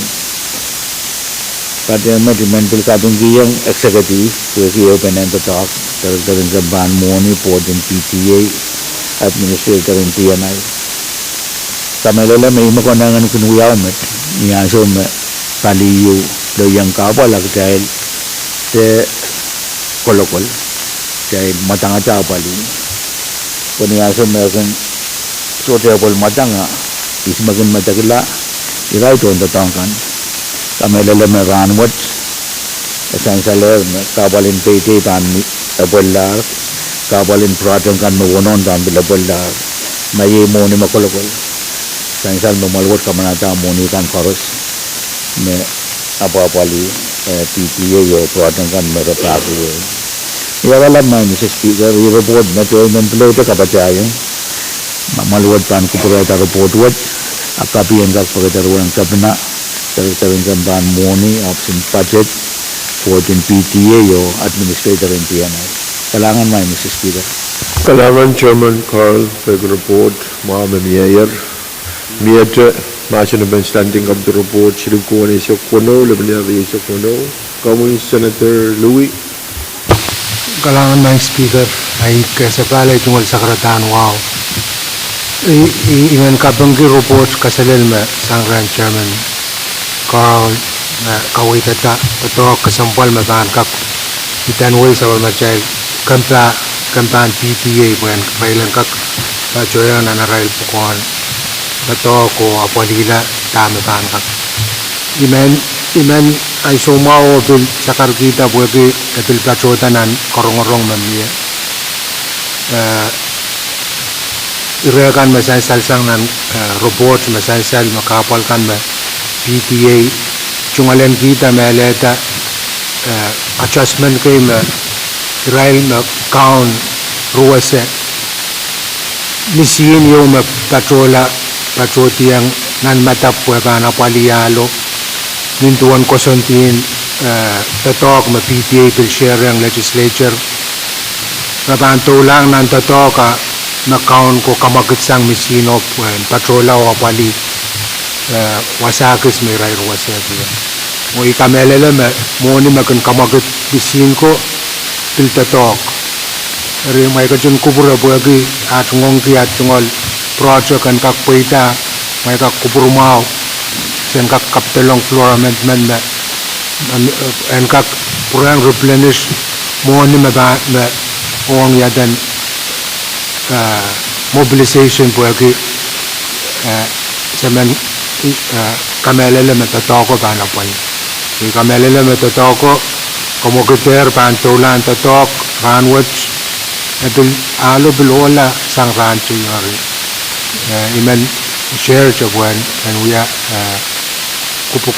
Padang mental kapung yang executive we open and talk terus ban money for the PTA administrator in TNI kamelala may makonangan kunuyaw met niya so me paliyo do yang kapal ak dahil te kolokol dahil matanga cha pali kunya so me kan so te pol matanga ismagan matagla irai to ndatangkan kamelala me ranwat essentially kabalin pete tan abollar kabalin pratang kan monon tan bilabollar maye moni makolokol essential memalwat kamanata moni kan koros me apa pali PTA yo pratang kan merataku ya wala man Mr. Speaker report na to mental to kabacayan mamalwat pan kupurata report wat akapian ka pagkataruan kabna terus ban money option budget for the PTA yo administrator in TNI. Kalangan may Mr. Speaker. Kalangan Chairman Carl pag report Mama Mayor Miete Masin Ben standing up the report Shirikuan isyo kuno Lebanon isyo kuno Kamu Senator Louis. Kalangan may Speaker ay kasapala itong sakratan wow. Iman kapang report kasalil ma sangran Chairman Carl kawai tata kesampal matan kak itan wei sawal macai kampan PTA bukan bailan kak joyan ana rail pukon tato ko apalila tamatan kak iman ay sumao bil sakar kita buat bil placotanan korong-korong mamia irakan masai salsang nan robot masai sal makapal kan ma PTA cungalan kita meleta adjustment kay ma rail ma count ruwase misiin yung ma patroti yang nan matap po kana paliyalo nintuan ko sontin tatok ma PTA bil share yang legislature rabanto lang nan tatok ma count ko kamagitsang misino patrola o pali wasakis may rai ruwase dia mo ikamelele me mo ni makan kamagat bisin ko til tatok ri mai ka jun kubura buagi at ngong ki at ngol project kan kak poita mai ka kubur mau sen kak kaptelong floor amendment me en kak purang replenish mo ni me ong yadan mobilization buagi semen kamelele metatoko panapan di kamelele metatoko como keter pantulan tatok ranwat atul alo belola sang rancho yari iman share jabuan and we are kupu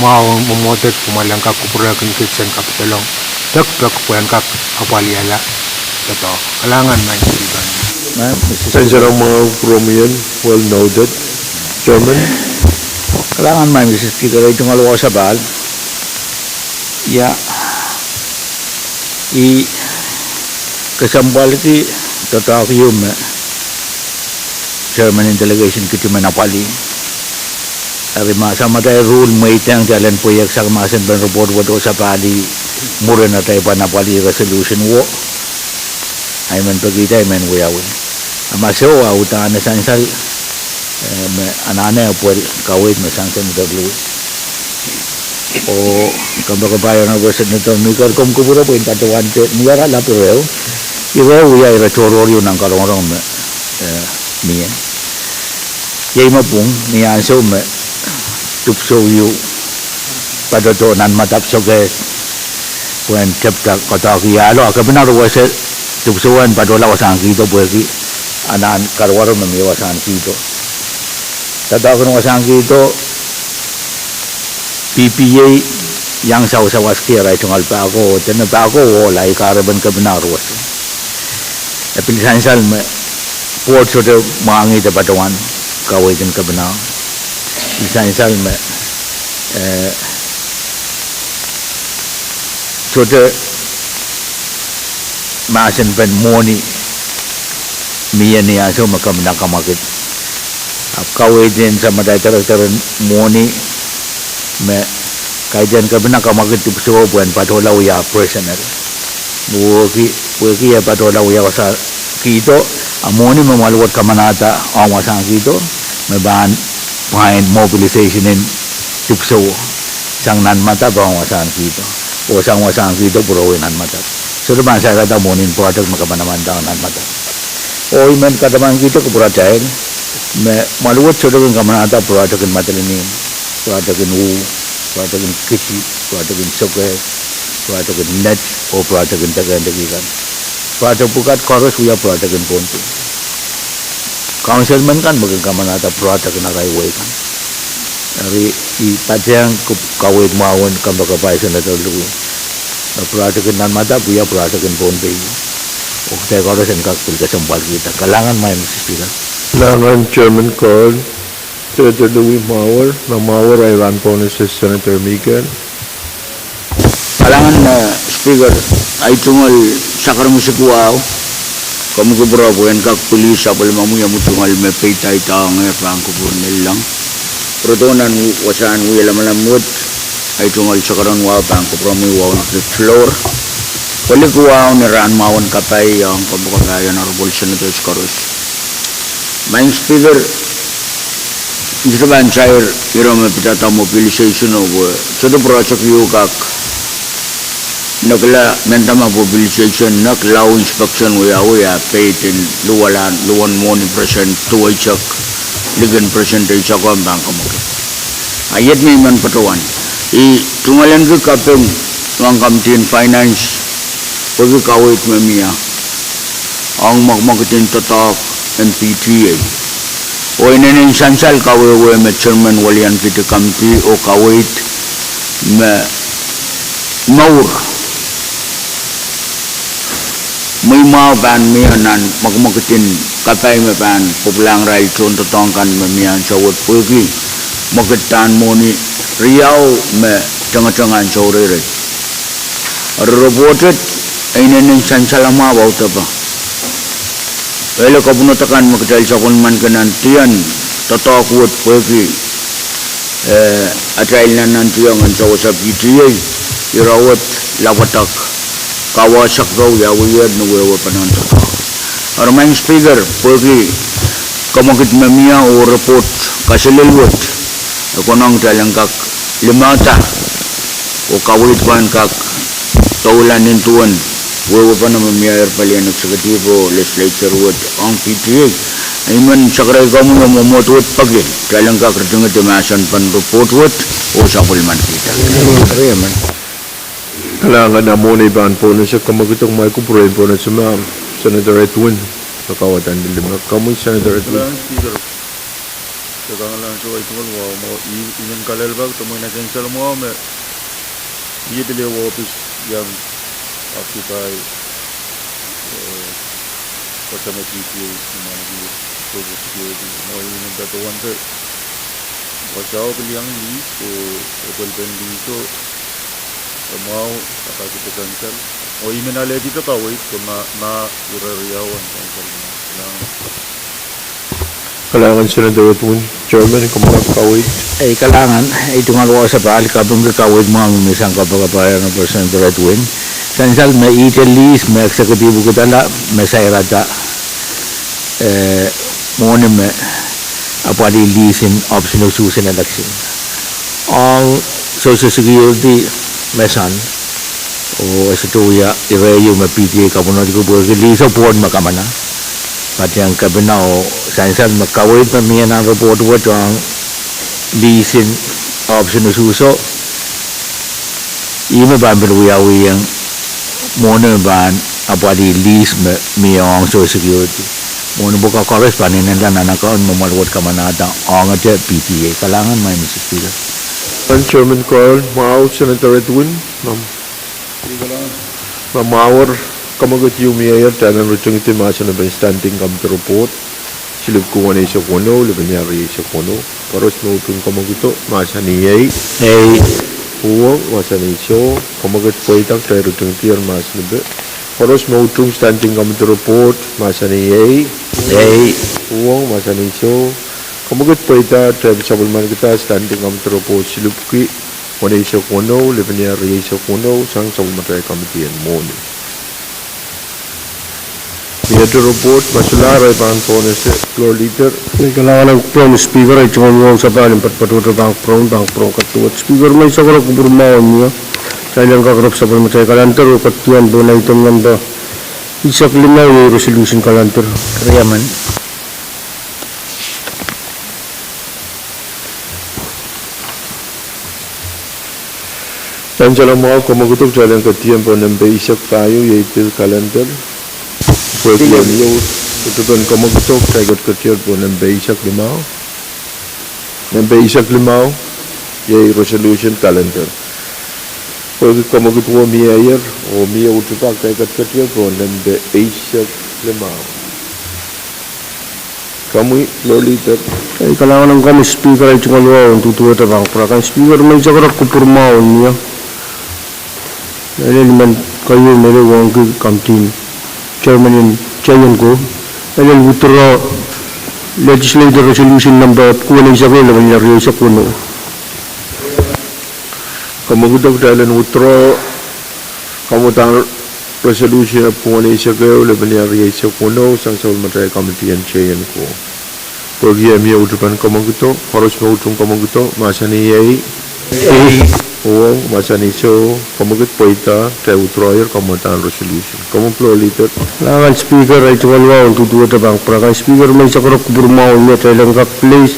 mau memotet kumalangka kupura kan kitchen kapitelong tak puan kap apaliala tatok kalangan mai siban Sa sarang mga prominent well noted Chairman. Kalangan may Mr. Speaker itong alawa sa bal ya kasambal ki tatak yung Chairman in delegation kiti manapali ari sama tayo rule may itang jalan proyek sa kamasan ban report wato sa pali mura na tayo panapali resolution wo ay man pagkita ay man wiyawin amasew utangan na sansal anane puel kawit masangsan daglu o kabayan na version nito mikar kom kubura po intatawan te niyara la pero iwe uya ira chororyo nang karong-rong niya yay mapung niya so me tupso yu padato nan matapso guys when chapter kotakiyalo akabenar wase tupsuan padola wasang kito buwagi anan karwaro na may wasang kito tadakon wasang kito PPA yang sawas kira tungal pa ako tena pa ako wala ikaraban kabenar wase pilihan sal me port so de mangi de patawan kawai din kabenar pilihan sal me so de masin pen moni miyan niya so makamna kamakit kawai din sa maday taran moni me kaijan kabina kamagit tipso buan patola uya personal buki ya patola uya wasa kito amoni memaluat kamanata awasang kito may ban find mobilization in tipso sang nan mata bang wasan kito o sang wasang kito puro nan mata so naman sa kata monin product makapanamandang nan mata o iman kataman kito kupura chahil me maluat sodokin kamanata product matalinin product product kisi, product sokeh, product net, or product tegan-tegan. Product bukat chorus uya product Pohnpei. Councilman kan magkakaman ata product na kaiway kan. Ari ipadyang kawit mawon kambakapaysa na talugo. Product nan mata puya product Pohnpei. O kaya chorus ang kakpil kasampal kita. Kalangan may masisira. Kalangan Chairman Carl, Senator Louis Mauer, na Mauer ay run po ni si Senator Miguel. Kalangan na speaker ay tungal sakar mo si Pwuhng kamu kubura po yan kak pulis sa palmamu yamu tungal me pay tay taong pang kubur nilang protonan wasan wala malamut ay tungal sakaran wa pang kubura mo wa na floor pali Pwuhng ni ran mawon kapay ang kabukatayan honorable Senator Scaros main speaker Jika bancair irama pitata mobilisation of so the project you kak nakla mentama mobilisation nakla inspection we paid in luwan money present to chak ligan present ay chak ang bank mo ayat ni man patawan I tungalan ke kapeng ang kamtin finance pag kawit mamia ang magmakitin tatak MPTA o inanin sansal kawe me chairman walian kita kamti o kawit me maur may mau ban mianan magmakitin kapay me ban pupulang rai chon tatongkan me mian sawat pergi makitan moni riau me tengah-tengah sore reported inanin sansal ama bau tapa Wala ka punatakan magdahil sa kunman kanantiyan tatakot pagi at dahil na nantiyangan sa wasap PTA irawat lawatak kawasak daw yawiyad na wawa pa ng tatak aramang speaker pagi kamakit mamia o report kasililwat ako nang talang kak limata o kawit pan kak taulan nintuan wawa pa naman mayor palian eksekutifo legislature wad ang PTA iman sakray kamu yang memotwat pagi dalang kakerjang demasan pan report wad o sapulman kita man Kalangan na muna ibaan po na siya kamagitang may kumpurahin po na siya Senator Edwin nakawatan din lima kamu Senator Edwin speaker sekarang lang so itu kan mau ingin kalal bag temuin aja insya Allah mau iya beli office yang occupy what's the PTA humanity social security mau ingin datuan ke wajah beli yang ini so open beli so mau apa kita cancel oh ingin alih kita tahu itu na irariawan cancel Kalangan Senator Edwin Chairman kamakakawit ay kalangan ito nga luwa sa paal kapag kakawit mga mimisang kapag-apayan ng Senator Edwin sansal may italis may eksekutibo kitala may sairata muna may apali lisin optional susan election ang social security may san o esituya ireyo may PTA kapunod ko po li support makamana pati ang kabinaw sansal makawit na miya ng report what ang lisin optional suso ima ba biluyawiyang muna ban apali lis miyong social security muna buka kores panin nila na nakaon mamalwat kamanata ang ate PTA kalangan may Mr. Chairman Carl Mao Senator Edwin na Mauer kamagat yung mayor tanan rutung iti masa na standing committee report silip ko wala isa kono libanyari isa kono paros mautong kamagito masa niyay Pwuhng masa niso kamagat po itak tayo rutung tiyan masa nabe paros mautong standing committee report masa niyay Pwuhng masa niso kamagat po itak tayo sabulman kita standing committee report silip ki Pwede siya kuno, lebihnya ria siya kuno, sang supplementary committee and morning. Miyado report, masalah raiban po na si floor leader. Kailangan ng Pwuhng speaker ay tumulong sa baling patpatuto bang Pwuhng katuwat. Speaker may isa ko lang kupurmaon niya. Sa ilang kakarap sa palmatay kalantar o katiyan po na itong nanda. Isak lima yung resolution kalantar. Kariyaman. Dan jalan mau kumagutok jalan katiyan po ng isak tayo yaitu kalantar. Pwede yan yung tutupan kumagutok tayo katiyan po ng isak limaw. Ng isak limaw yung resolution kalantar. Pwede kumagutok miya ayer o miya utupak tayo katiyan po ng isak limaw. Kami floor leader. Ay kailangan ng kami speaker ay tumulong tutuwa sa bang prakan. Speaker may isa ko lang kupurmaon niya. Dahil naman kayo meron ang kamtin. Chairman and chairman ko. Dahil withdraw legislative resolution number kuha na isa ko laban niya rin sa kuno. Kamugudag dahil withdraw kamutang resolution of kuha na isa ko laban niya rin sa kuno sang supplementary committee and chairman ko. Pagi kami utupan kamuguto, harus mautung kamuguto, masa ni yai. Pwuhng, masa ni so, kamugut poita, tayo withdrawal kamutang resolution. Kamu floor leader. Kailangan speaker ay tumulong tutuwa sa bang prakan. Speaker may isa ko lang kupurmaon niya dahil ang place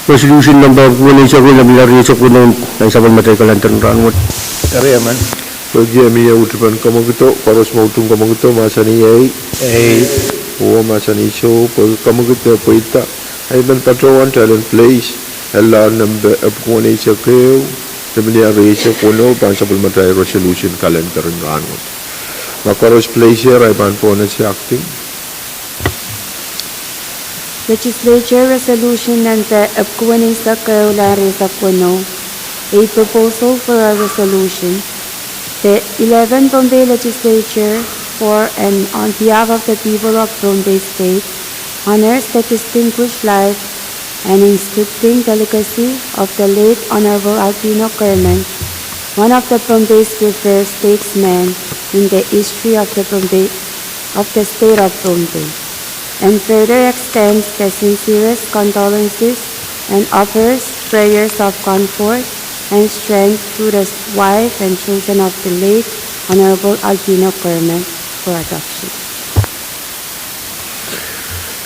resolution number kuha na isa ko laban niya rin sa kuno na isa palmatay kalantar ng rangot. Kariyaman. Pagi kami utupan kamuguto, harus mautung kamuguto, masa ni yai. Pwuhng, masa ni so, kamugut poita. Ay man patrawan talent place, ala number kuha na isa ko. Sebenarnya raise kuno pan supplementary resolution calendar ngan. Makaros place here ay pan po na si acting. Legislature resolution number upkunin sa kaulari sa kuno. A proposal for a resolution. The 11th Pohnpei Legislature for and on behalf of the people of Pohnpei State honors the distinguished life and inscripting the legacy of the late Honorable Albino Kerman, one of the Pohnpei's preferred statesmen in the history of the state of Pohnpei, and further extends the sincerest condolences and offers prayers of comfort and strength to the wife and children of the late Honorable Albino Kerman for adoption.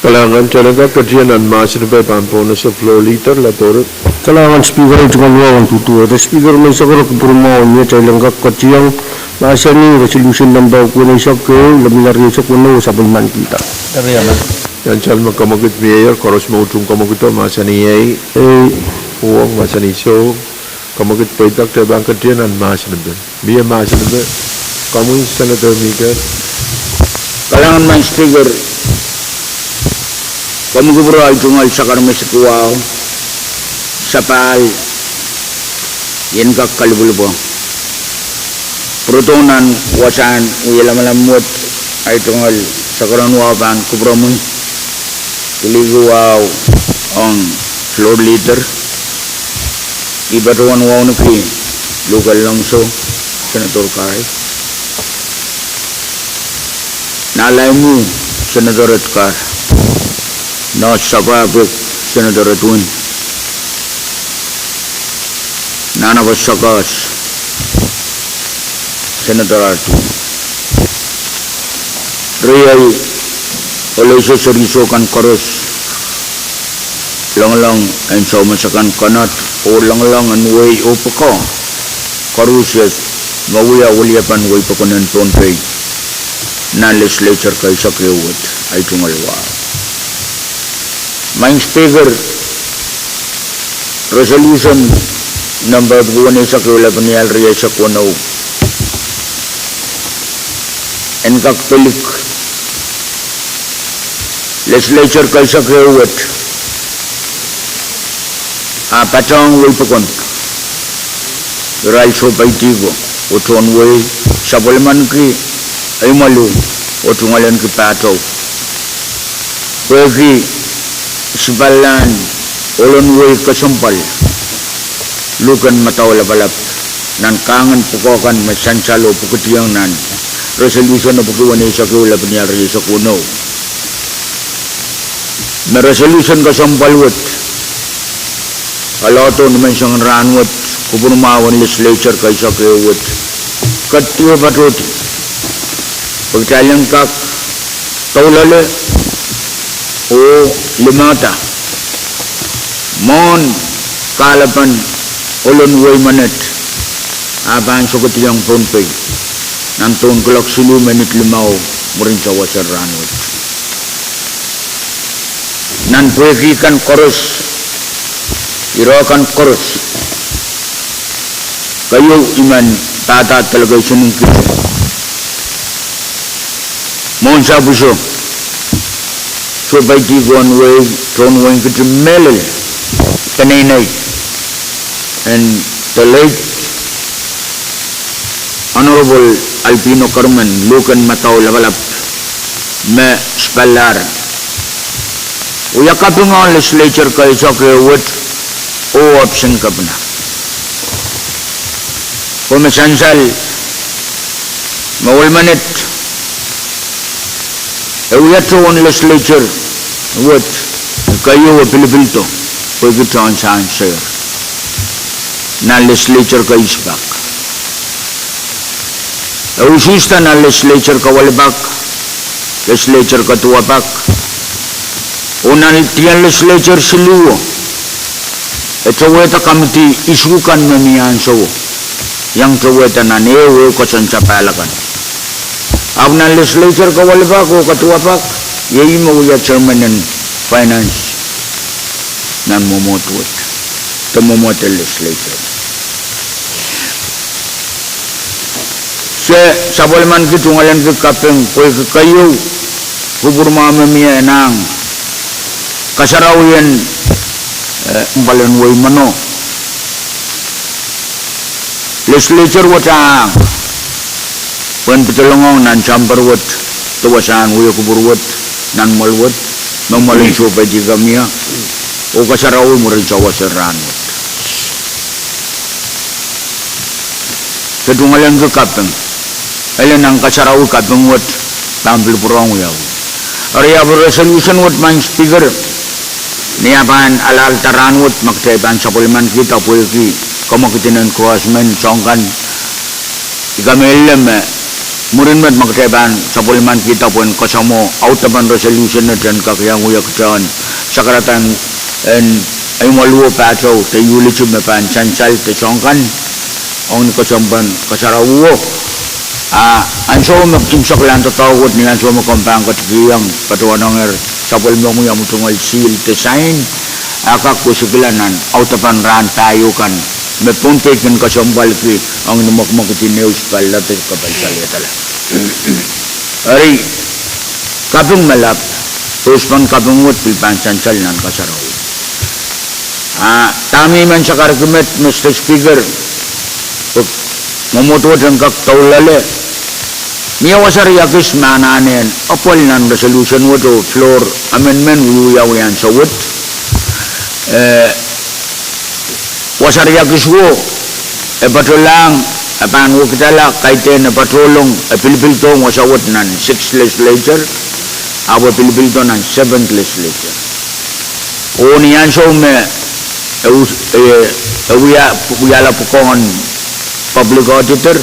Kailangan talaga kadiyan ang masin pa pampo na sa floor leader latorot. Kailangan speaker ay tumulong tutuwa. The speaker may isa ko lang kupurmaon niya dahil ang kakatiyang masa ni resolution number kuha na isa ko laban niya rin sa kuno sa bulman kita. Kariyaman. Yan siya magkamagit mayor, koros mautong kamagito, masa ni yai. Pwuhng, masa ni so, kamagit paitak tayo bang kadiyan ang masin ba? Biya masin ba? Kamu Senator Miguel. Kailangan man speaker kamugubraw ay tungal sa karami sa Pwuhng sapal yan kakalubulubo protonan wasan uyalamalamut ay tungal sa karanwapan kubramun kuliguwaw ang floor leader ibatuan waw na ki local lamso Senator Pahrek nalay mo Senator Edgar na sababik Senator Edwin nanabasakas Senator Artu Riyay oleh seseriso kan koros lang ang sa masakan kanat o lang ang way o pako korusyas mawuya-wuliapan way pakunan Pohnpei na legislature kay sa kriwat ay tumalwa. Main speaker resolution number 1 sa kriwala panial riya sa kunaw en kakpelik legislature kay sa kriwat patang way pakon ral so paitigo uton way sa bulman ki ay malu utungalan ki pataw pwede sibalan ulon way kasampal lukan matau labalap nan kangen pukokan masansalo pukutiang nan resolution na pukuan isa ko labanyar isa kuno na resolution ka sampalwat alato naman siyang ranwat kupunumawan legislature ka isa kewat katiwa patroti pagtalang kak taulale o limata mon kalapan ulun way manet abang sukat yang Pohnpei nantun kelak silu menit limau murin cawa ranwat nan puekikan koros irakan koros kayu iman tata talaga isunong kita mohon sabuso so baiki gon way tron way kita melel kanay and the late Honorable Alpino Carmen lukan matau labalap me spellar uya kapungan legislature ka isa kewat o option kapna kumasansal mawal manit uya tuon legislature wat kayo pilipilto pagkitaan sa answer na legislature ka isbak usista na legislature ka walibak legislature ka tuwapak unan tiyan legislature siluwo ito weta kamiti isukan mamiyan so yang taweta na newe ko sansapalakan abnan legislature ka walibak o katuwapak yayi mo uya chairman ng finance nan momotwat tamomotel legislature sa bolman kitungalan ke kapeng koy kayo kuburma mamiya nang kasarawian balan way mano legislature watang pen pitulongong nan chamber wat tuwasan way kuburwat nan malwat mamalin so pa jigamia o kasarawi mo rin cawasaran kitungalan ke kapeng Alam ang kasarawi kapeng wat tampil purong yaw. Ari abo resolution wat man speaker niyapan alaltaran wat magtaypan sa kulman kita pulki kamakitinan crossman songkan ikamelem murin mat magtaypan sa kulman kita pun kasamo autapan resolution na dan kakayang uyak dan sakaratan en ay maluwa pato tayo lichub na pan sansal te songkan ang kasampan kasarawo anso magtimsak lang tatawag ni anso magkampang katigiyang patuwanang sapol mo yung mutungal seal te sign akak ko sigilanan autapan ran tayo kan may Pohnpei kan kasambal ki ang numakmakiti news palatir kapalsalya tala ari kapung malap terus pang kapungut pilpan sansal nan kasaraw tami man sa karkumet Mr. Speaker memutuh dan kak taulale niya wasari yakis mananen apol nan resolution wato floor amendment wiyawian sa wot wasari yakis wo patulang apan wo kitala kaiten patulong pilipil to wasawot nan 6th legislature abo pilipil to nan 7th legislature o niyan so me wiyala pukongan public auditor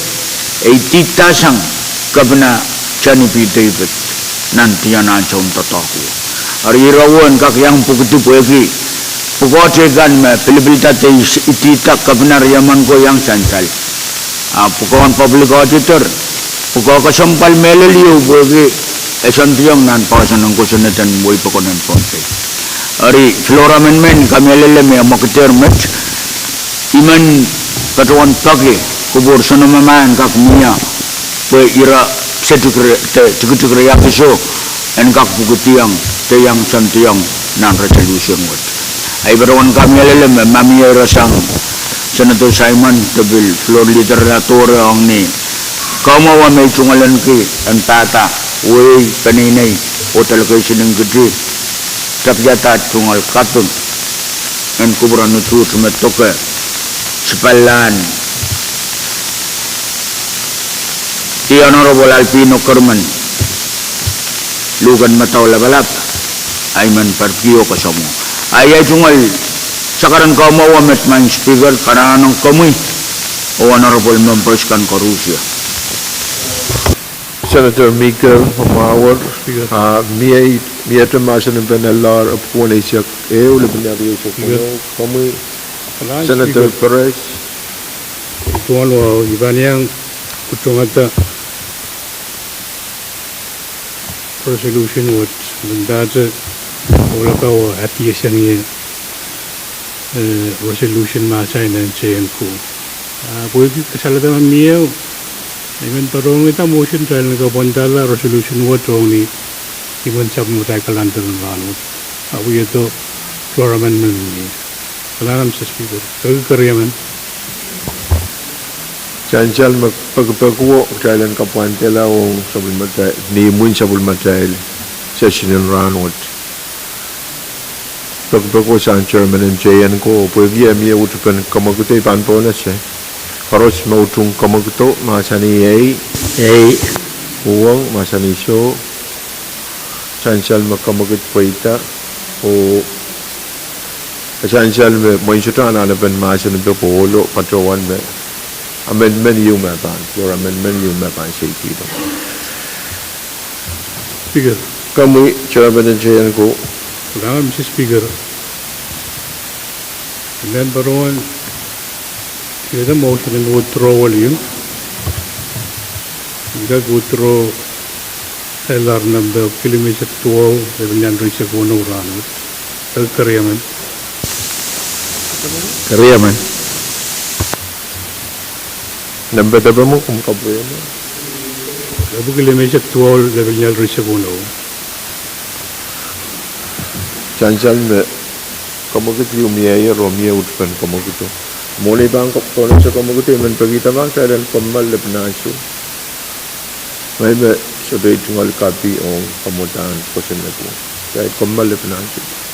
titasang kabna chani pitipit nanti yan ang chong tataku arirawan kakyang pukutu pueki pukote gan me pilibilta te ititak kabna riyaman ko yang sansal pukawan public auditor pukawa kasampal meleliyo pueki esantiyang nan pasan ng kusunatan buhay pakunan Pohnpei ari floor amendment kamelele me makitermet iman katuan pagi kubur sanamaman kak miya pe ira setukre yakiso en kak pugutiang teyang santiang nan resolution wat ay berawan kami lelem mamiya rasang Senator Simon tabil floor literatur ang ni kamawa may tungalan ki ang tata way kaninay o talakay sinang gede takyata tungal katun en kuburan nutu sumetoke Sepalan The Honorable Alpino Kerman Lugan Mataw Labalap Ayman Parkio Kasamo Ayay tungal Sakaran kamo wamet man speaker Karanang kamoy O Honorable Members kan Korusya Senator Meeker from our Mia Masan and Benelar of Pwuhng Senator Pahrek Tuan wa iban yang kutungata resolution wat mendaje wala ka wa hati yang resolution masa ina chain ko boleh kesalahan miau Iman parong ita motion trial na kabandala resolution wat ni iman sab mutai kalantan ranu abu itu floor amendment ni kalanam sa speaker kagkaryaman Janjal magpagpagwo Thailand kapwantela o sabul matay ni mun sabul matay session in ranwat pagpagwo sa chairman and JN ko pwede mi utupan kamagutay panpo na siya Karos mautung kamaguto masani ay Pwuhng masani so Janjal magkamagut paita o Janjal may sutana na ben masani be polo patrowan be amendment yung mapan your amendment yung mapan say dito speaker kami chairman and JN ko kalanam sa speaker iman parong Kita motion and withdrawal yun. Kita withdraw LR number kilometer 12 level reach ko na urano. Kagkaryaman. Karyaman number ba mo kung kabuya mo Level kilometer 12 level reach ko na. Janjal me kamagut yung miya romia utpan kamaguto Muli bang kono sa kamaguti man pagita bang sa dan pamal lebnasu. May ba sabi tungal kapi o kamutan ko sa naku. Kaya pamal lebnasu.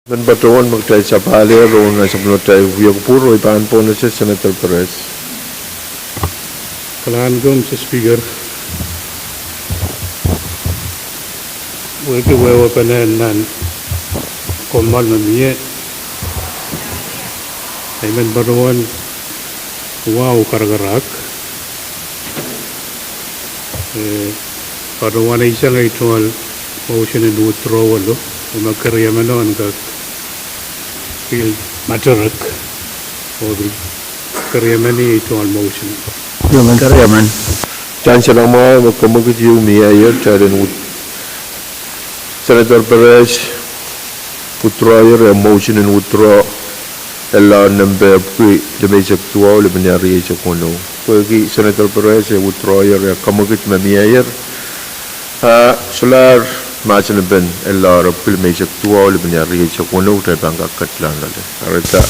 Men batuan magtay sa pali ro nga sa plotay uyag puro ipan po na siya Senator Perez. Kailangan ko, Mr. Speaker. Wewe panen komal na miye. Ay men baruan wow karagarak. Baruan ay isang itual motion and withdrawal lo. Magkarya man noon ka field matarak. O karya man ni itual motion. Karyaman. Chan silang mga magkamagit yung miyayer charin Senator Perez withdraw a motion and withdraw allow number pre the basic tuwa le banyari sa kuno. Pwagi Senator Perez withdraw a kamagit mamiyayer solar macam ben allow pre basic tuwa le banyari sa kuno tayo bangka katlan lale. Arita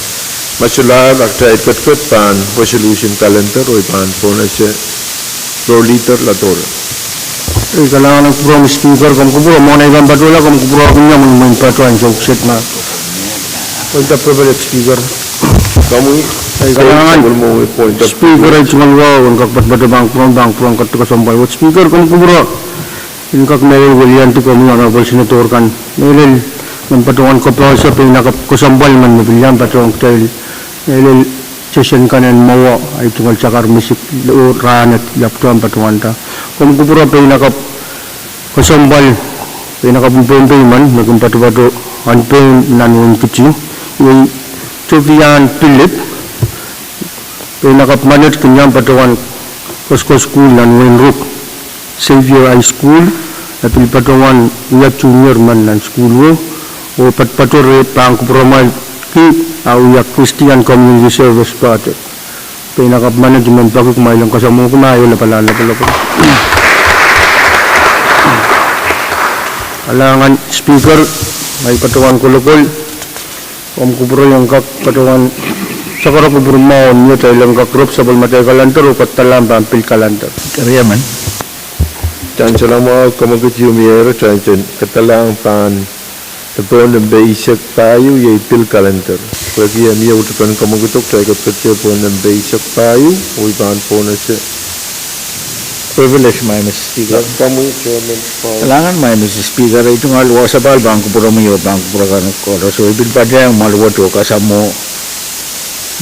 masular akta ikat pan resolution calendar o pan po na siya pro liter lator. Kailangan ng purong speaker kung kuburo mo na ibang batula kung kuburo ako niya main patuan joke set na point of privilege speaker Kamu kailangan mo point of speaker ay cuma wow ang kakpat bata bang purong katka sampai what speaker kung kuburo yung kak Meryl William ti kami ang abal senator kan Meryl ng patuan ko pa sa pinakasambal man William patuang tail Meryl session kanan mawa ay tunggal cakar musik ranat yaptuan patuan ta kung kubura pinaka kasambal pinaka Pohnpei man naging patu-patu Pohnpei nanun kecil yung Sofian Philip pinaka manat kenyang patuan Kosko School nanun Rook Xavier High School at patuan uyak junior man nan school o patu pang kubura ki uyak Christian Community Service Project pinaka management bago kumailang kasama kumayo na pala alangan speaker may patuan kulukul kuburo yung patuan sa kara kuburo maon nyo tayo lang group sa balmatay kalantar o katalang pampil kalantar Karyaman. Chan silang mga kamagit yung miyero chan katalang pan tapon ng basic tayo yung pil calendar. Pwede yung miya utupan kamagutok chay kapatya po ng basic tayo o ipan po na siya. Privilege may Mr. Speaker. Kamu chairman pa. Kailangan may Mr. Speaker ito nga luwa sa bal bang kupura mo yung bang kupura ka ng koro. So ibig pa dyan maluwa to kasamo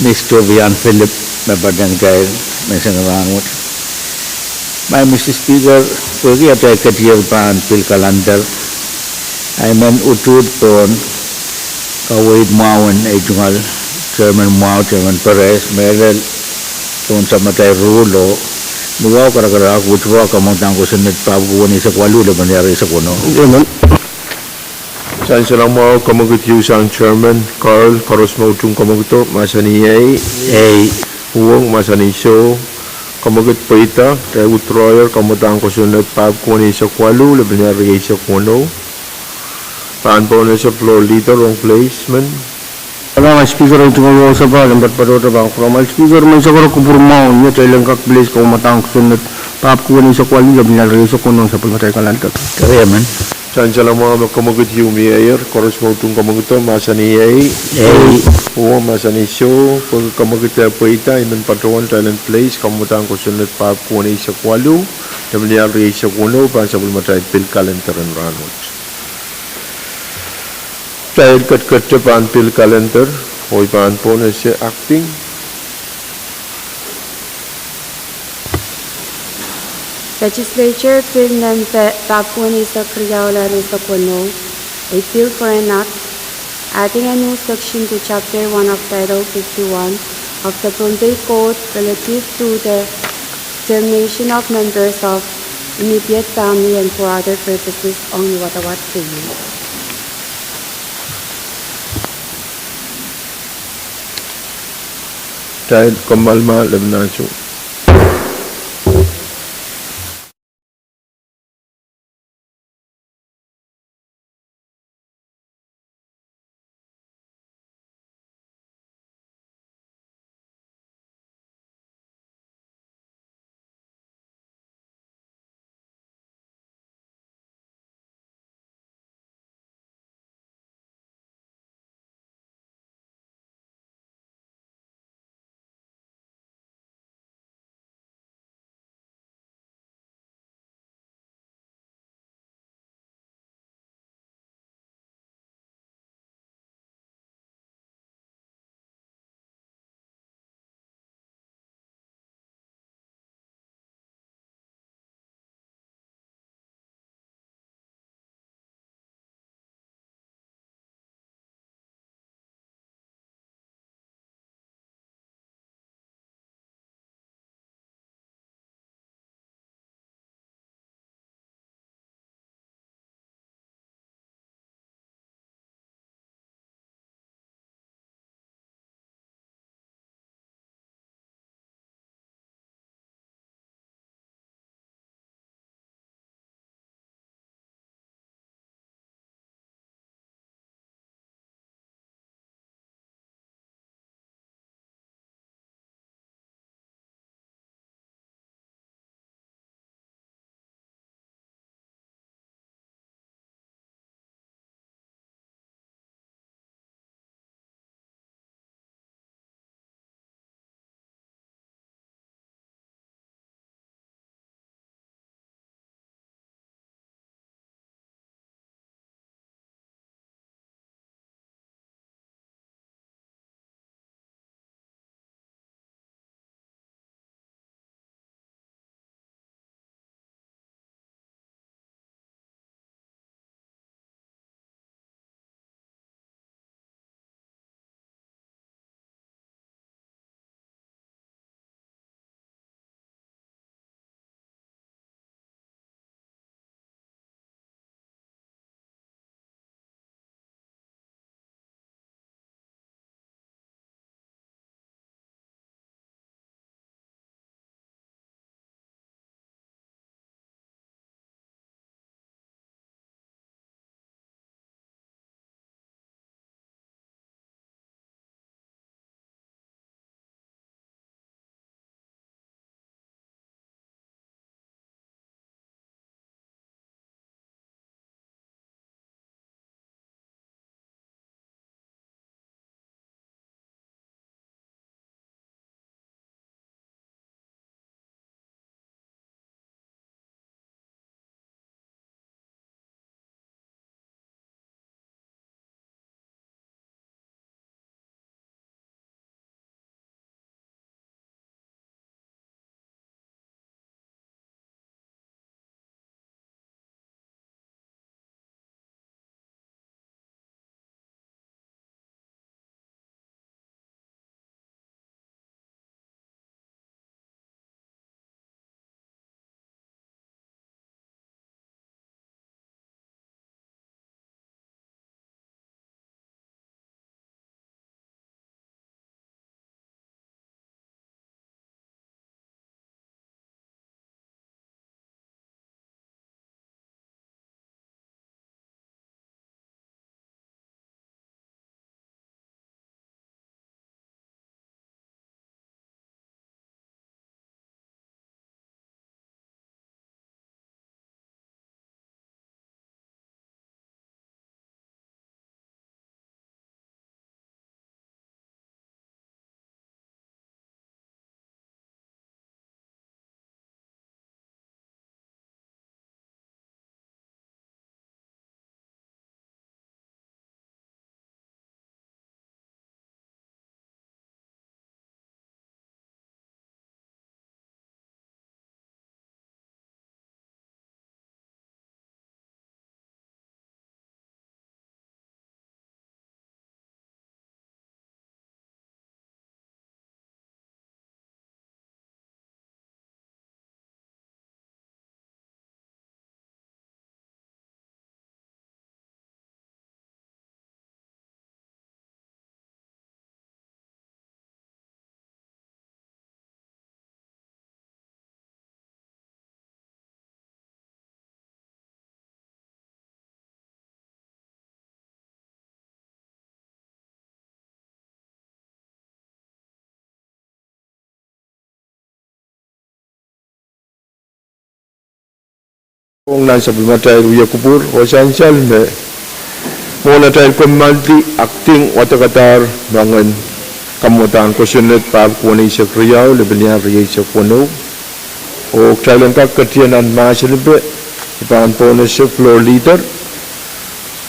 Mr. Vian Philip na ba dyan kayo may sangarangot. May Mr. Speaker pwede at ay katiyar pa ang pil calendar ay man utud pon kawait mawan ay tungal Chairman Mao, Chairman Perez, Meryl kung sa matay rulo Nuwa kara-kara withdraw ka mong tangko sa nagpabukuan sa kwalo na mangyari sa kuno. Saan silang mga kamagit yung isang chairman, Carl, karos mautong kamagito, masani Pwuhng, masani show, kamagit paita, kaya withdrawer, kamatang ko sa nagpabukuan sa kwalo na mangyari sa kuno. Paan po na sa floor leader, wrong placement. Kailangan speaker ay tumagawa sa ba, lambat pa doon bang kromal speaker may sa karo kupurmaw niya tayo lang kakbilis kung matang sunod paapkuhan sa kwali na binalari sa kunong sa pagmatay kalantat. Karyaman. Saan silang mga kamagit yung mayor, karos mautong kamagito, masani Pwuhng, masani show, pag kamagit tayo paita, iman patrol, talent place, kamatang ko sunod paapkuhan sa kwalo, na mangyari sa kuno, paan sa pagmatay pil kalantaran ranot. Tayo kat paan pil calendar, o paan po na siya acting. Legislature bill ng Papuan sa Kriyaula rin sa Puno, a bill for an act, adding a new section to Chapter 1 of Title 51 of the Pohnpei Code relative to the termination of members of immediate family and for other purposes only Watawat Pwuhng. Tayo kamalma labnaso. Pwuhng nan sebelum tayo uya kubur wasansal me muna tayo kumaldi acting watakatar bangan kamutan kusunod pa kunin sa kriyaw lebenya riya sa kuno o tayo ka katianan masilbe ipan po na sa floor leader.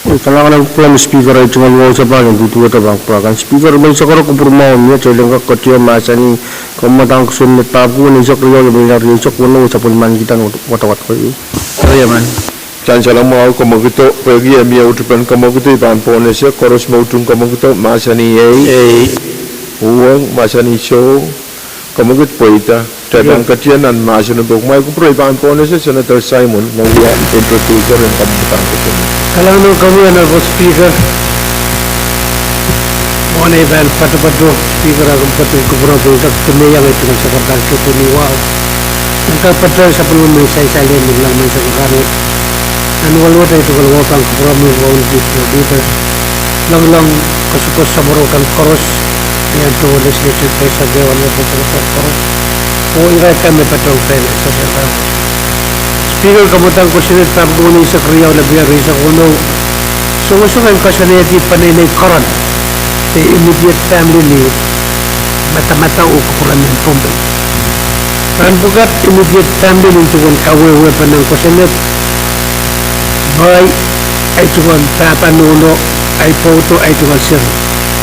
Kailangan ng plan speaker ay tumalwa sa bagay dito ito bang prakan speaker may sakara ko purmaon niya tayo ka katiyan masani kamutan kusunod pa kunin sa kriyaw lebenya riya sa kuno sa pulman kita watawat ko yun. man. Chan salam mau komogito pergi amia utupan komogito ipan pone se koros mau tung komogito masani Pwuhng masani show komogit poita tabang katian dan masani bok mai ku pro ipan pone se Senator Simon mau ya introducer yang komogitang ko. Kalau nu kamu yang speaker, mana iban patu speaker agam patu kubro tak tumi yang itu sekarang itu niwau. Angka patu sebelum saya salin bilang macam sekarang. Annual water itu kalau orang kubro mau di lang kasukos samurokan koros yang tu legislature pesa dewan legislature koros. Oh ini kami patong pele sekarang. Speaker kamutan ko sinit pagduni sa kriyaw na biyari sa kuno. Sumusungan ko sa native panay karan. The immediate family ni mata-mata o kukuran ng Pohnpei. Bugat immediate family ni tuwan kawewe pa ng kusinit. Bay ay tuwan papanuno ay photo ay tuwan sir.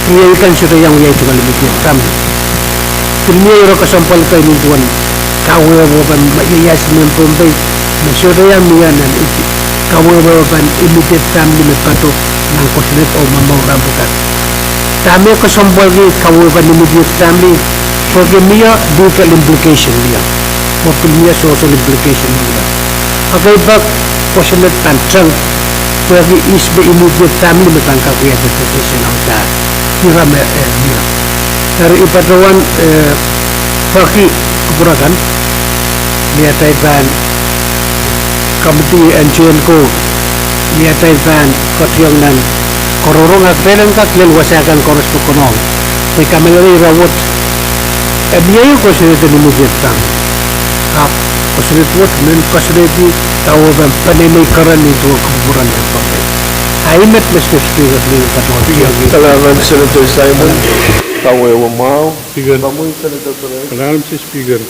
Kriyawikan siya yung ay tuwan immediate family. Kilmiya yung kasampal kayo ni tuwan kawewe pa mayayas ng Pohnpei. Masyuraya miyanan iti kawawapan immediate family may pato ng kusinit o mamawra bukat. Dami ko sambagi kawawapan immediate family porque miya legal implication miya o miya social implication miya. Agay bak kusinit pansang porque is the immediate family may pangkakuya implication ang ta miya miya. Dari ipatawan paki kuburakan miya tayban Committee NGN ko niatay van kotyong nan kororong at pelang kaklil wasakan koros po kunong may kamelari rawot niyayo ko sinit inimudyat sang ko sinit wot men ko sinit tawaban paninay karan ito kuburan ng Pohnpei aimet Mr. Speaker nila patawag Salamat Senator Simon tawawa mau kamu Senator Pahrek. Salamat si Speaker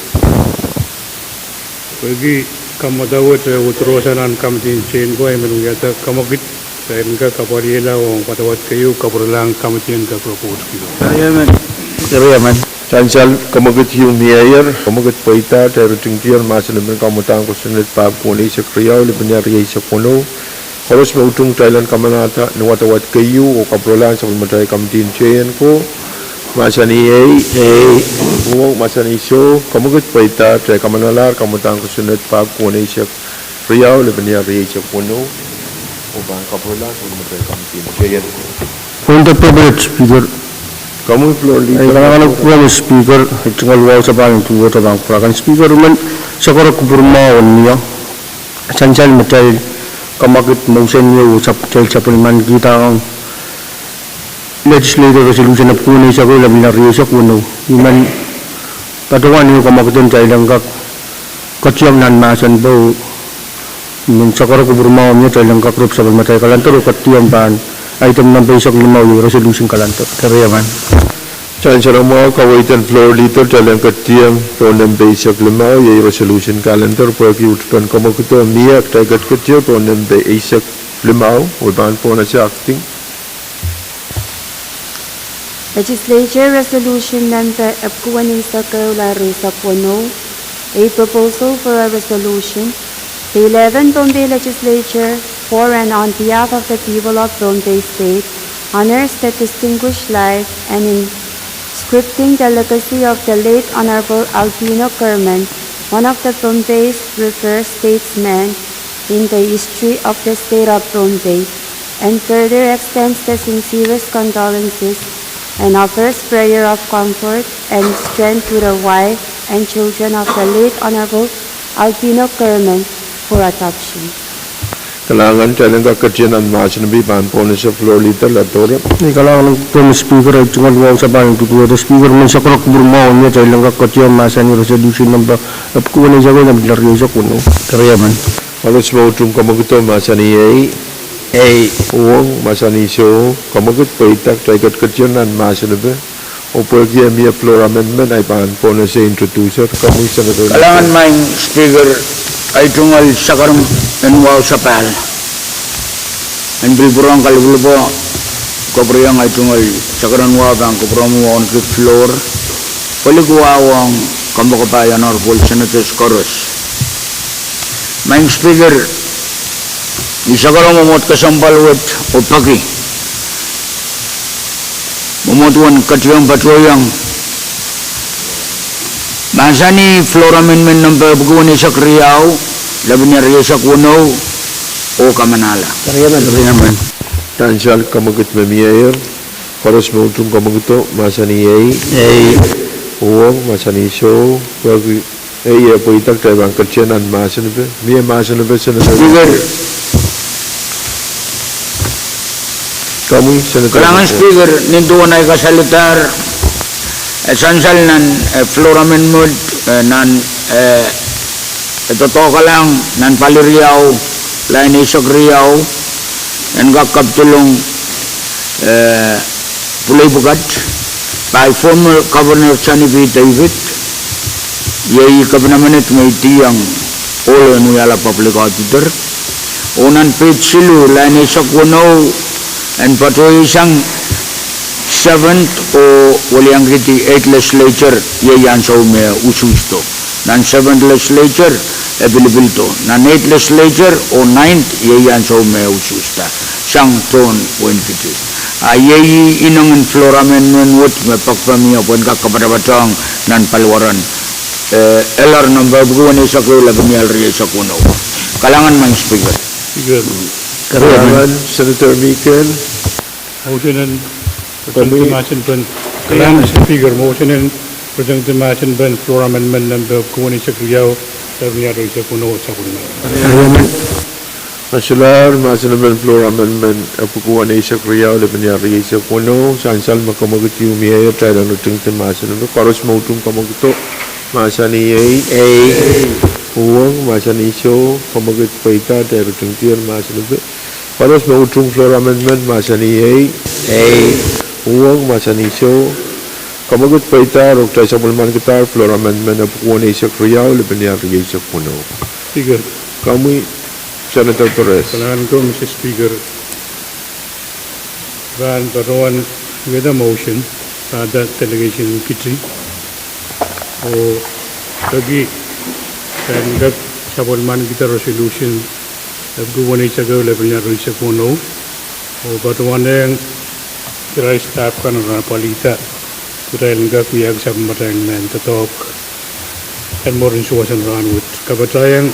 pergi kamu tahu uterusanan kami di chain ko ay menunggata kamagit saya enggak kapariela o patawat kayo kapulang kami chain ka propose kilo. Man. Chansal kamagit yung mayor kamagit poita tayo tingtiyan masalim ng kamutang kusunod pa kunin sa kriyaw lebenya riya sa kuno koros mautung Thailand kamanata nuwatawat kayo o kapulang sa pulmatay kami di chain ko masani Pwuhng masani show kamugut paita tay kamanalar kamutang kusunod pa kunin siya kriyaw lebenya riya sa kuno o bang kapula sa matay kamtin kaya On the privilege speaker kamu floor ay leader kailangan ng plan speaker ay tumalwa sa bagay dito ito bang prakan speaker man sakara ko purmaon niya sansal matay kamakit mausan niyo sa pulman kita ang legislative resolution na kunin sa ko labing nariyo sa kuno iman patuwan niyo kamakitin tayo lang katsiyang nanmasan po yung sakara ko burmaw niya tayo lang kakrup sa pagmatay kalantor o katiyang paan item ng basic limaw yung resolution kalantor kariya man chan sa mga kawaitan floor leader tayo lang katiyang po ng basic limaw yung resolution kalantor po kiutupan kamakito miyak tayo katiyang po ng basic limaw o bang po na siya acting Legislature Resolution number Apkuwaning Circle Larisa Pwuhng, a proposal for a resolution. The 11th Pohnpei Legislature, for and on behalf of the people of Pohnpei State, honors the distinguished life and inscripting the legacy of the late Honorable Albino Kerman, one of the Pohnpei's revered statesmen in the history of the state of Pohnpei, and further extends the sincerest condolences and offers prayer of comfort and strength to the wife and children of the late Honorable Albino Kerman for adoption. Kailangan tayo lang kakatiyan ang masinabi paan po na sa floor leader Latore. ay kailangan ng plan speaker ay tumalwa sa bagay dito ito speaker man sakara ko burmaon niya tayo lang kakatiyan masan yung resolution ng kunin sa ko labing nariyo sa kuno kariya man Harus mautum kamagito masani Pwuhng masani so kamagit paitak taikat kecionan masanabe Opergia mia floor amendment ay pan pona sa introducer kami sa kalangan maing speaker ay tungal sakaram enwaw sapal en bilburang kalbulbo kobriyang ay tungal sakaran wabang kobramu on the floor paliguawang kambakabayan honorable senators chorus maing speaker isakaram umot kasambalwat o pagi memutuan ketiang patuayang masani floor amendment number bukuan isak Riau labinya Riau kuno o kamanala kariyaman tansal kamagit memiayer harus mautum kamagito masani Pwuhng masani so pagi ya paitak taibang kecionan masanabe mia masanabe speaker kami senator kalangan speaker nintuan ay kasalitar esansal nan floor amendment nan totoo ka lang nan paliriyaw lain isok Riau nan kakaptulong pulay bukat by former Governor Chani B. David yay kabinamanit may tiyang olo nuyala public auditor unan page silu lain isok kuno and patuloy isang 7th o waliang kiti 8th legislature yayan sa ususto nan 7th legislature available to nan 8th legislature o 9th yayan sa ususta sang ton 150 ayayi inangan floor amendment what mapagpamiya pon kakapadabatang nan palwaran LR number bukuan isa ko laban niya riya sa kuno kalangan mang speaker kalangan Senator Mikel motion and presentation ban kalangan speaker motion and presentation ban floor amendment number bukuan isa Riau laban niya riya sa kuno sa kuno Masular masanaban floor amendment bukuan isa Riau laban niya riya sa kuno sansal makamagiti umiaya tayo nuting masanabe karos mautum kamagito masani Pwuhng masani so kamagit paita tayo nuting masanabe karos mautum floor amendment masani Pwuhng masani so kamagit paita rok tayo sa bulman kita floor amendment bukuan isa Riau laban niya riya sa kuno speaker kami Senator Torres kalangan ko Mr. Speaker van patuan with a motion that delegation kitri o lagi dan gak sabulman kita resolution bukuan isa Riau laban niya riya sa kuno o patuan yang kira staff kan na palita kira gak kuyag sa matang men tatok and more insuasan ran with kabatayang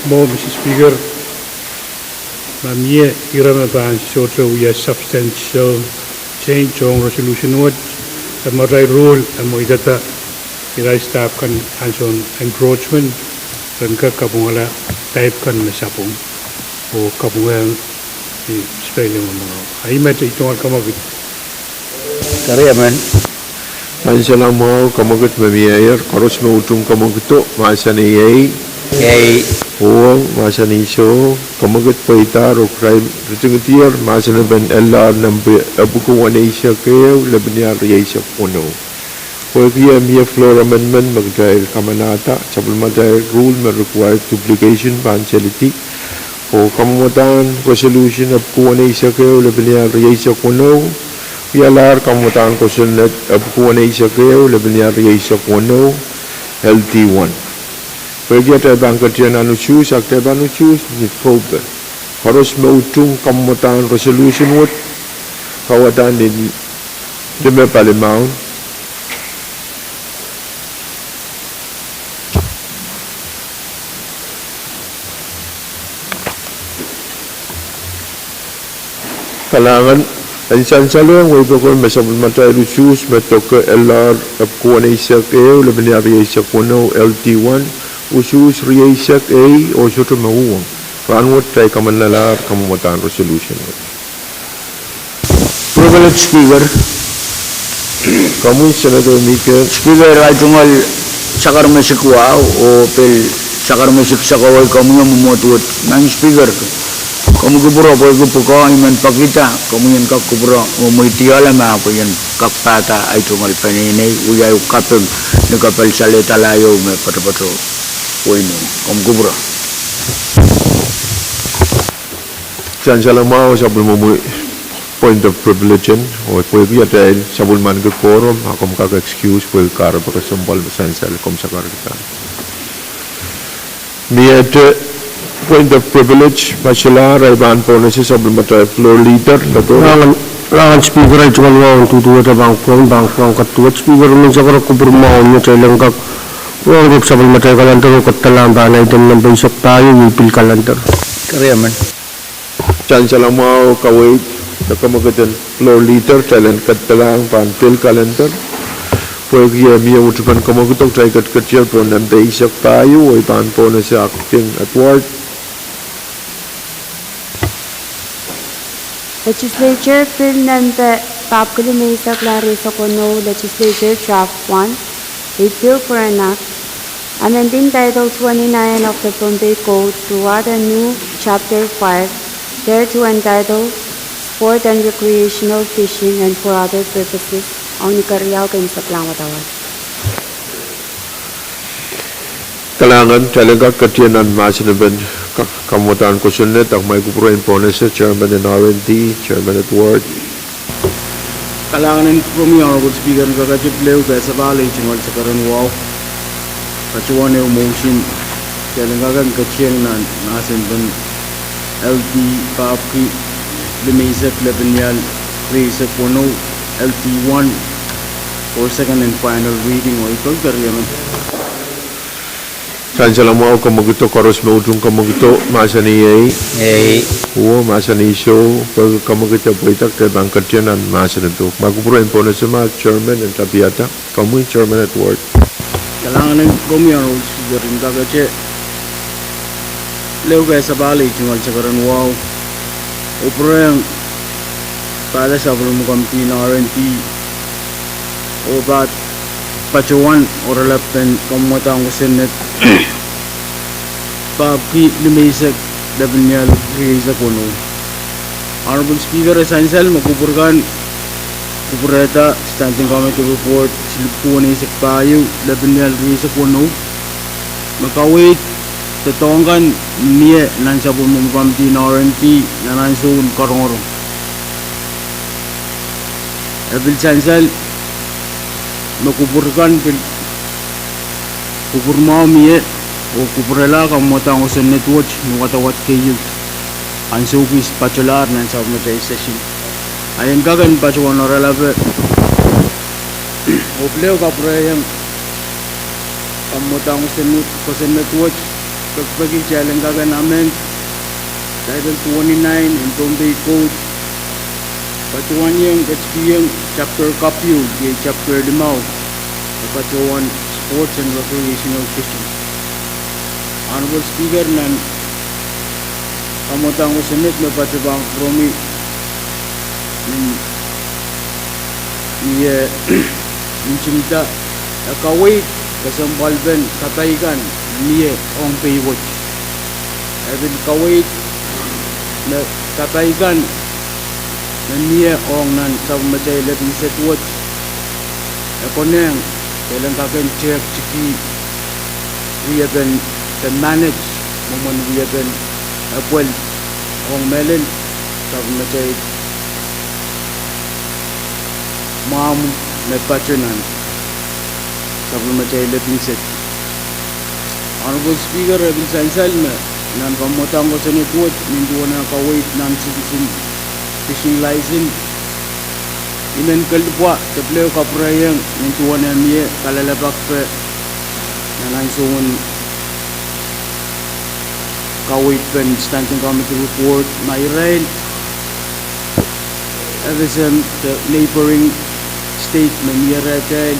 mo Mr. Speaker mamie irama ban soto we a substantial change on resolution what the matai rule and moidata kira staff kan hands-on encroachment dan ka kabungala type kan nasapong o kabungang di spelling mo ay mate ito ang kamagit kariyaman Ansala mo kamagit mamiayer karos mautum kamagito masani Pwuhng masani so kamagit paita rok rai ritingtier masanaban LR number bukuan isa kayo laban niya riya sa kuno Pwuhng mia floor amendment magdahil kamanata sabulmatay rule may required duplication partiality o kamamatan resolution of bukuan isa kayo laban niya riya sa kuno PLR kamamatan resolution of bukuan isa kayo laban niya riya sa kuno LT1 Pwede tayo bang katiyan choose, tayo bang choose, ni Pohnpei. Harus mautung kamatan resolution what kawatan din lima palimaw. Kalangan insan salong way pokon masabul matay choose metok LR kuan isa kayo laban niya isa kuno LT1 usus riaisak o soto mawuwang ranwat tayo kamanlalar kamamatan resolution privilege speaker kamu Senator Mikel speaker ay tungal sakar masikwa o pel sakar musik sakawai kamu yang memuat nang speaker kamu kubura apa itu pokok iman pakita kamu yang kak kubura memuitiala ma apa yang kak pata itu malpani ini uyai kapem ni kapal saleta layo me pato ini kamu kubura Jangan salah mau sabun memui point of privilege o pwede yata sabun man ke quorum akom ka excuse pwede kara pa kasumpal essential kom sakar kita Miat point of privilege masalah raiban polisi sabun mata floor leader lato Rangan speaker ay cuma mau tutu ada bangkuang ketua speaker ni sakar kubur mau nya cailang kak uang grup sabun mata kalantar katalam banai dan nampai saktayu wipil kalantar karya man Jangan salah mau kawai nakamagatan floor leader talent katalang panpil kalantar pwede ya miya utukan kamagutok try kacil po nampai saktayu ay panpo na sa acting at work Legislature Bill Number Papkuli Mesa Clarissa Kono Legislature Draft 1, a bill for an act, amending Title 29 of the Pohnpei Code to add a new Chapter 5, thereto entitled Sport and Recreational Fishing and for other purposes, ang nikaryaw kayo sa Plangwatawad. Kalangan talaga katiyanan masinaban kamutan ko sunnet ang may kupuruin po na sa Chairman and R&D, Chairman at Ward. Kalangan from your honorable speaker kakachip leo kaya sa balay chingal sa karanwaw. Kachuan yung motion kalangan katiyan na nasin ban LT Pahrek Limesak Lebenyal Reza Pono LT1 for second and final reading o ikaw karyaman. Jangan salah mau kamagutok karos maudung kamagutok masa ni masa ni show pag kamagutok poitak te bang katiyanan masa nito magupuruin po na sa mga chairman and tabiata kamu chairman at work. Kalangan ng komiyano sigarin kagache leo kaya sa balay chingal sa karanwaw upuruin pala sa pulumukampi na R&D o bat pacuan oralapan kamutan ko senet Pahrek Limesak Lebenyal Reza Pono. Honorable Speaker Essential magpupurkan kupureta Standing Committee Report silipkuan isik payo Lebenyal Reza Pono makawit tatongkan niya nan sa pumumkamti na R&D na nansoon karongoro. Honorable Essential magpupurkan kupurmao miye o kupurela kamotang o sa netwatch nung katawat kayo ang sukis pachular ng sa matay session ayan kagan pachuan oralabe o pleo kapurayang kamotang o sa netwatch pagpagi chalang kagan namin Title 29 in Pohnpei Code pachuan yung HPM chapter kapyo yung chapter 5 pachuan sports and recreational fishing. Honorable Speaker nan kamotang ko senate may patibang promi ni cimita kawait kasambalben kataikan niye ong paywatch even kawait na kataikan na niye ong nan sa matay labing set watch ekoneng kailan kakan check chiki we have been manage moment we have been well ong melon sa matay mom na pachunan sa matay labing set. Honorable Speaker Rebel Sansal na nan kamotang ko sa network ninduwa na kawait ng citizen fishing license imen kalipwa tableo kaprayang ninduwa na miye kalalabak pe na nansuun kawait pen Standing Committee Report na Israel FSM the neighboring state na miyaratel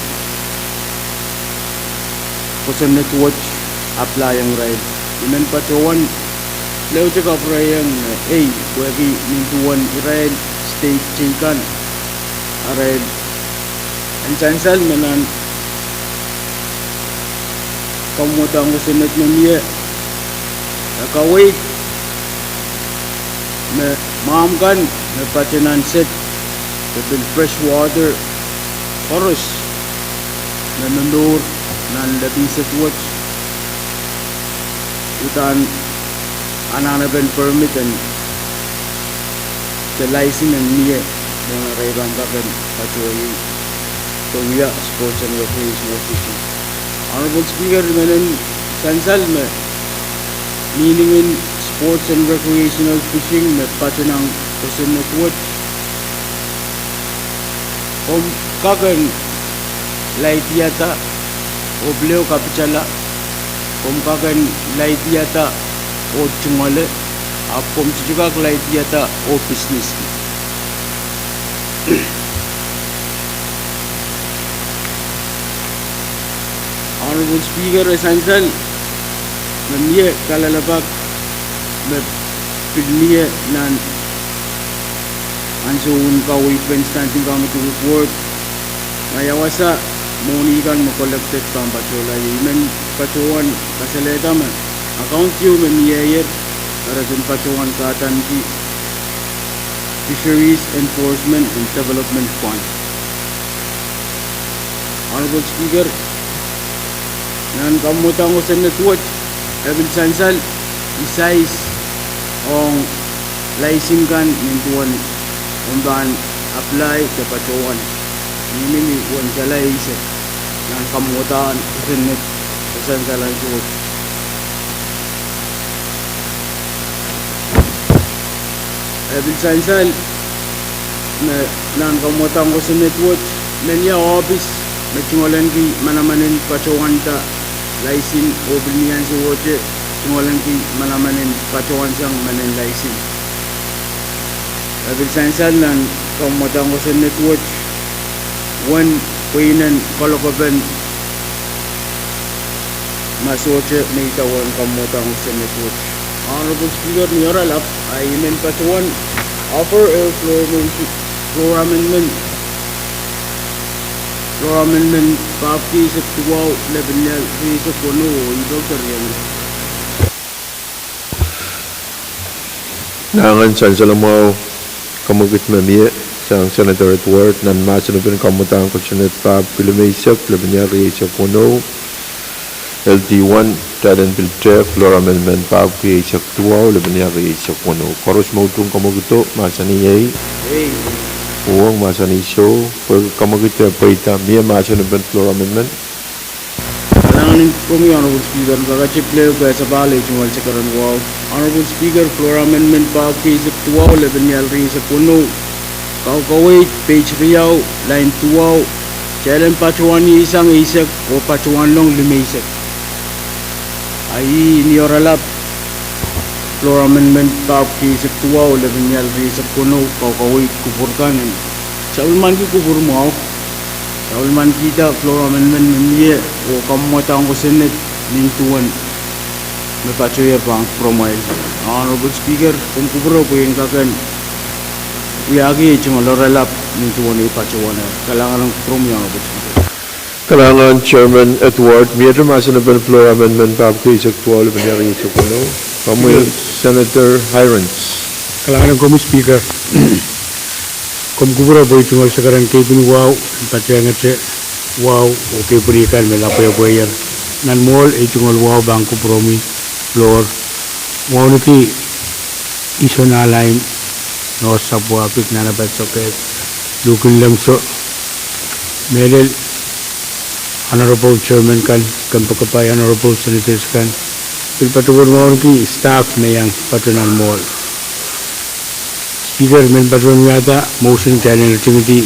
ko sa network apply ang ride imen pachuan leo te kaprayang wagi ninduan Israel state chikan arel ang chancel manan kamutang ko sunod na miye Akawait me maamkan me patinan set to build fresh water forest me mendur nan labi set watch utan anana ben permit and the license and niye mga rayban kaken pachoy Pwuhng sports and recreation official. Honorable Speaker, menen sansal me meaning in sports and recreational fishing me patinang person network kaken laitiata obleo kapichala kaken laitiata o chungale apom juga laitiata o business. Honorable Speaker, essential me kalalabak me pilniye nan ansuun kawi standing committee report mayawasa monikan mo collected pampachola men pachuan kasaleta man account you men year aradun pachuan katan ki Fisheries Enforcement and Development Fund. Honorable Speaker, nan kamutang ko sa network Ebil Sansal isais ong license kan nintuan undan apply ke pacuan ini wan jalai se nan kamutan sa net Sansalan suot Ebil Sansal nan kamutang ko sa network menya office macungolan ki manamanin pacuan ta laisin obrinian si wote tungolan ki manamanin pacuan sang manen laisin Ebil Sansal nan kamutang ko sa network one Pwuhng kolokoben masoche may tawan kamutang ko sa network. Honorable Speaker, nioralap ay men pacuan offer a floor amendment papi sa tuwaw level niya sa puno ito karyan. Nangan Sansalamaw kamugit mamiye sang Senator at Ward nan masunubin kamutang ko sinet pa pilumaysak laban niya sa puno LT1 Talent Filter Floor Amendment pa sa tuwaw laban niya sa puno koros mautong kamugito masaniyay Pwuhng masani show pag kamagita paita miya masunubin Floor Amendment Kalanganin kami Honorable Speaker kakachip leo kaya sa balay chungal sa karan wow Honorable Speaker Floor Amendment pa sa tuwaw laban niya sa puno Kawait, page riyaw, line 2, challenge pachuan ni isang isak o pachuan long limasak. Ay nioralap floor amendment pa kisip 2 laban niya sa puno kawait kupurkan. Sa ulman ki kupur mo sa ulman kita floor amendment niya o kamutang ko senate nintuan may pachuya pang promoil. Honorable Speaker, kung kupuro po yung kakan Uyagi cuma lorelap nintuan ni pacuan kalangan ng promo yang abot. Kalangan Chairman Edward miya masunubin Floor Amendment pa sa tuwaw laban niya sa puno kamuy Senator Hirons Kalangan ng Speaker kumkubura boy tungal sa karang kipin wow pacengat se wow okay berikan melapaya boyer nan mall tungal wow bangku promi floor wow niti iso na line no sabu apik na nabat soket lukun lang so medal honorable chairman kan pagkapay honorable senators kan pilpatuwar mo ki staff na yang patunan mall speaker men patron yata motion challenge activity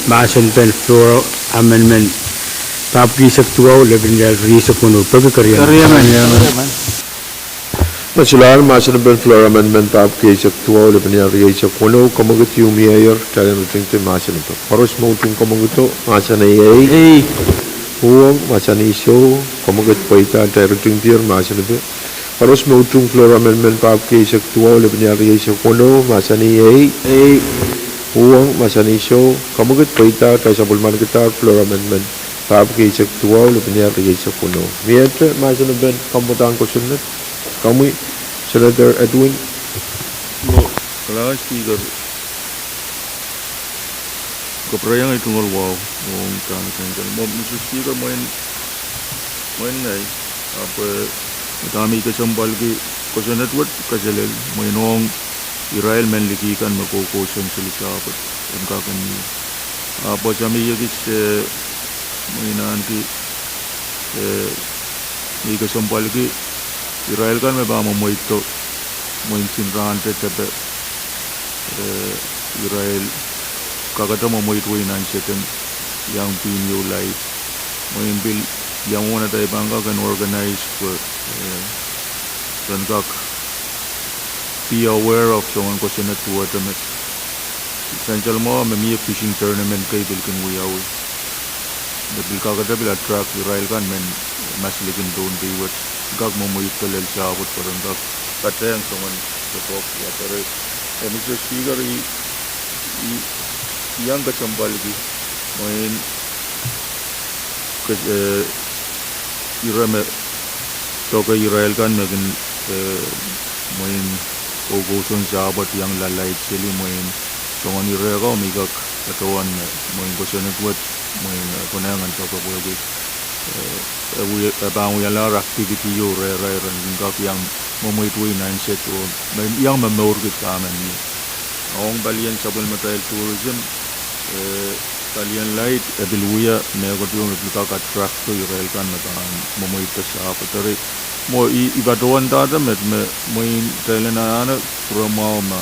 masan pen floor amendment tapki saktuaw lebinjal riso kuno pagkakariyan Masular masunubin Floor Amendment pa sa tuwaw laban niya sa puno kamagit yung mayor kaya natin masunubin paros mo itong kamagito masanayay Pwuhng masaniso kamagit pa ita kaya natin masunubin paros mo itong Floor Amendment pa sa tuwaw laban niya sa puno masanayay Pwuhng masaniso kamagit pa ita kaya sa bulman kita Floor Amendment pa sa tuwaw laban niya sa puno miyatra masunubin kamutang ko sunod kami Senator Edwin. Kalau speaker keperayaan itu ngolwau, orang kan kan. Mr. Speaker main ni apa kami kesempal ki kosan network kajelel main orang Israel men lagi kan mako kosan selisa apa engkau kan apa kami lagi mainan ki ni kesempal ki Israel kan memang mau itu main cintaan tetapi Israel kakata mau itu inan setan yang pinjau light main bil yang mana tayo bangga kan organize for dan kak be aware of someone ko sinat tuwa tamet essential mo may fishing tournament kay bilkin wiyaw bil kakata bil attract Israel kan men mas likin doon diwat kak mo mo italel sa abot parang kak katayang someone support ya pero Mr. Speaker yang kesempal lagi main Israel kan makin main kogoson sahabat yang lalai cili main songan Israel kau migak katawan main kosan buat main konangan siapa boleh abang yang lar aktiviti yo rai kak yang memui tuinan setu main yang memor kita ni orang balian sabun material tourism kalian light abilwia negotio meplika track to Israel kan matan memui pesah patari mo ibatuan tata met mo Thailand ana promau ma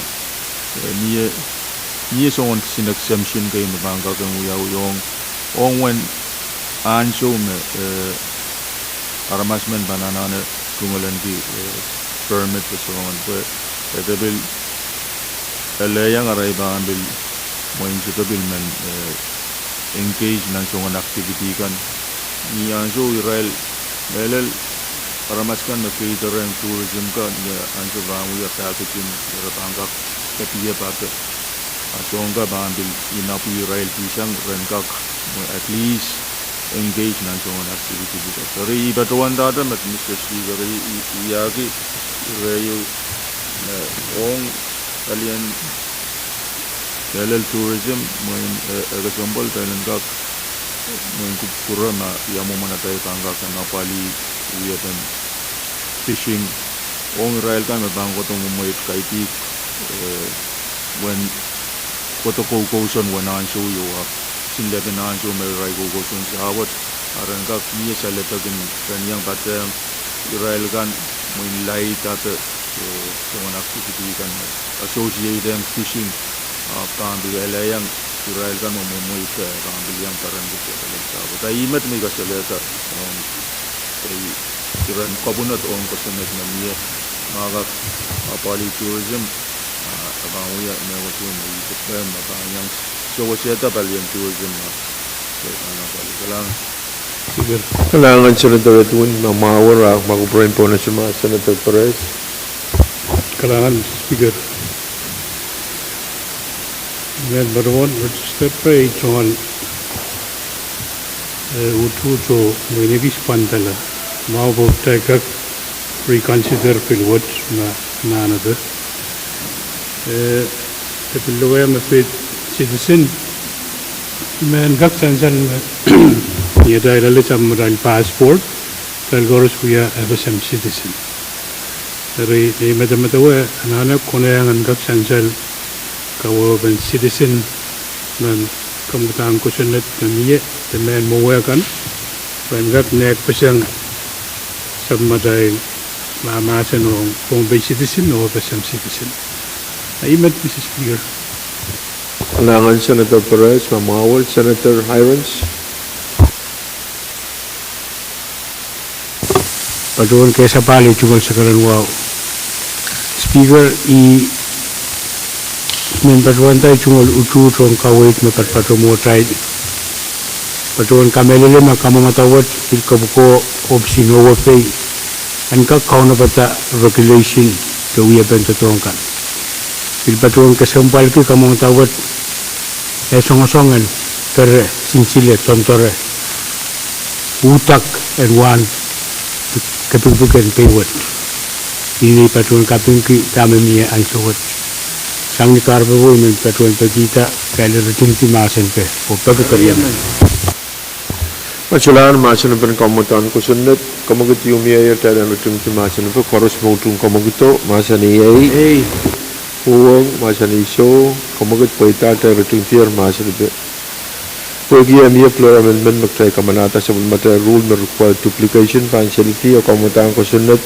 nie songon sin exemption kay mabangka kan uyaw yung ongwen ansho me aramasmen banana kungulan ki permit songon pe etabil yang aray ba bil mo bil men engage nan songon activity kan ni ansho Israel melel aramaskan na caterer and tourism kan ya ansho ba mo ya packaging ya bangka ketiya pa asonga bandil inapi Israel pisang renkak at least engage nan songon activity kita dari ibatuan data mat Mr. Speaker iyagi rayo ong kalian dalal tourism main example Thailand kak main kupura na yamu mana tayo tangga kan napali uyatan fishing ong Israel kan mabang ko tong umayit kaiti when koto koson wanan so yo sin leben nan so may rai koson sawat aran kak niya sa letagin kanyang patang Israel kan main light at so activity kan associated fishing kambil elayang Israel kan memui ke kambil yang parang gitu kalau tahu imat ni kasaleta Iran kabunat orang kosenet namanya maka apali tourism abang uya negosyo ni Japan maka yang sewasiata balian tourism anak balik lang Kailangan Senator Edwin mamawar makuprain po na siya Senator Perez. Kailangan Speaker. Ngayon baruan register pray chuan ututo benefis pantala mau bokta reconsider pilwat na another the pilwaya me fit citizen men gak sansan ya dairale samral passport talgoros kuya FSM citizen dari mata-mata anana koneangan gak sansal kawo ben citizen nan kamutang kusunet namiye temen mowakan ben gak nek pesang sabmadai mama senong Pohnpei citizen o FSM citizen aimat Mrs. Speaker. Kailangan Senator Perez mamawar Senator Hirons. Patuan kesa pali cukul sekarang wow Speaker men patuan tayo cungol utu trong kawit mekat patu mo tayo patuan kamelele makamo matawat il kabuko opsi no pay an ka kauna bata regulation to we bento tongkan il patuan kesempal ki kamo matawat songasongan ter sinsile tontore utak and one kepibukan paywat ini Pwuhng kaping ki kami mia ang suwat sang ni karbo wo min Pwuhng pagita kaya rutung ti masen pe o pagkakariyan Masalah masalah pen komutan kusunnet komogit yumi air tadan rutung ti masalah pe koros mautung komogito masani ai Pwuhng masani so komogit poita tadan rutung ti masalah pe Pagi amia floor amendment magtay kamanata sa matay rule na require duplication functionality o komutan kusunnet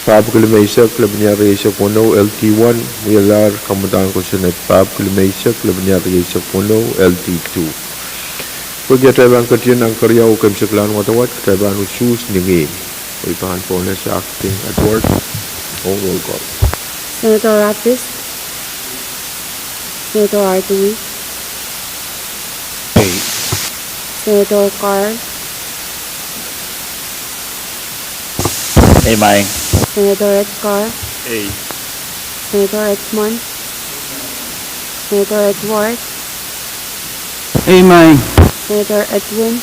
Pab kilometer klubnya reisa pono LT1 wilar kamutan kusunnet Pab kilometer klubnya reisa pono LT2 Pagi taban kerjaan ang karya o kemseklan watawat taban usus ningi Ipahan pono sa acting at work o roll call Senator Rapis, Senator Artui, Senator Carl, May Senator Edgar, Senator Edmond, Senator Edward, May Senator Edwin,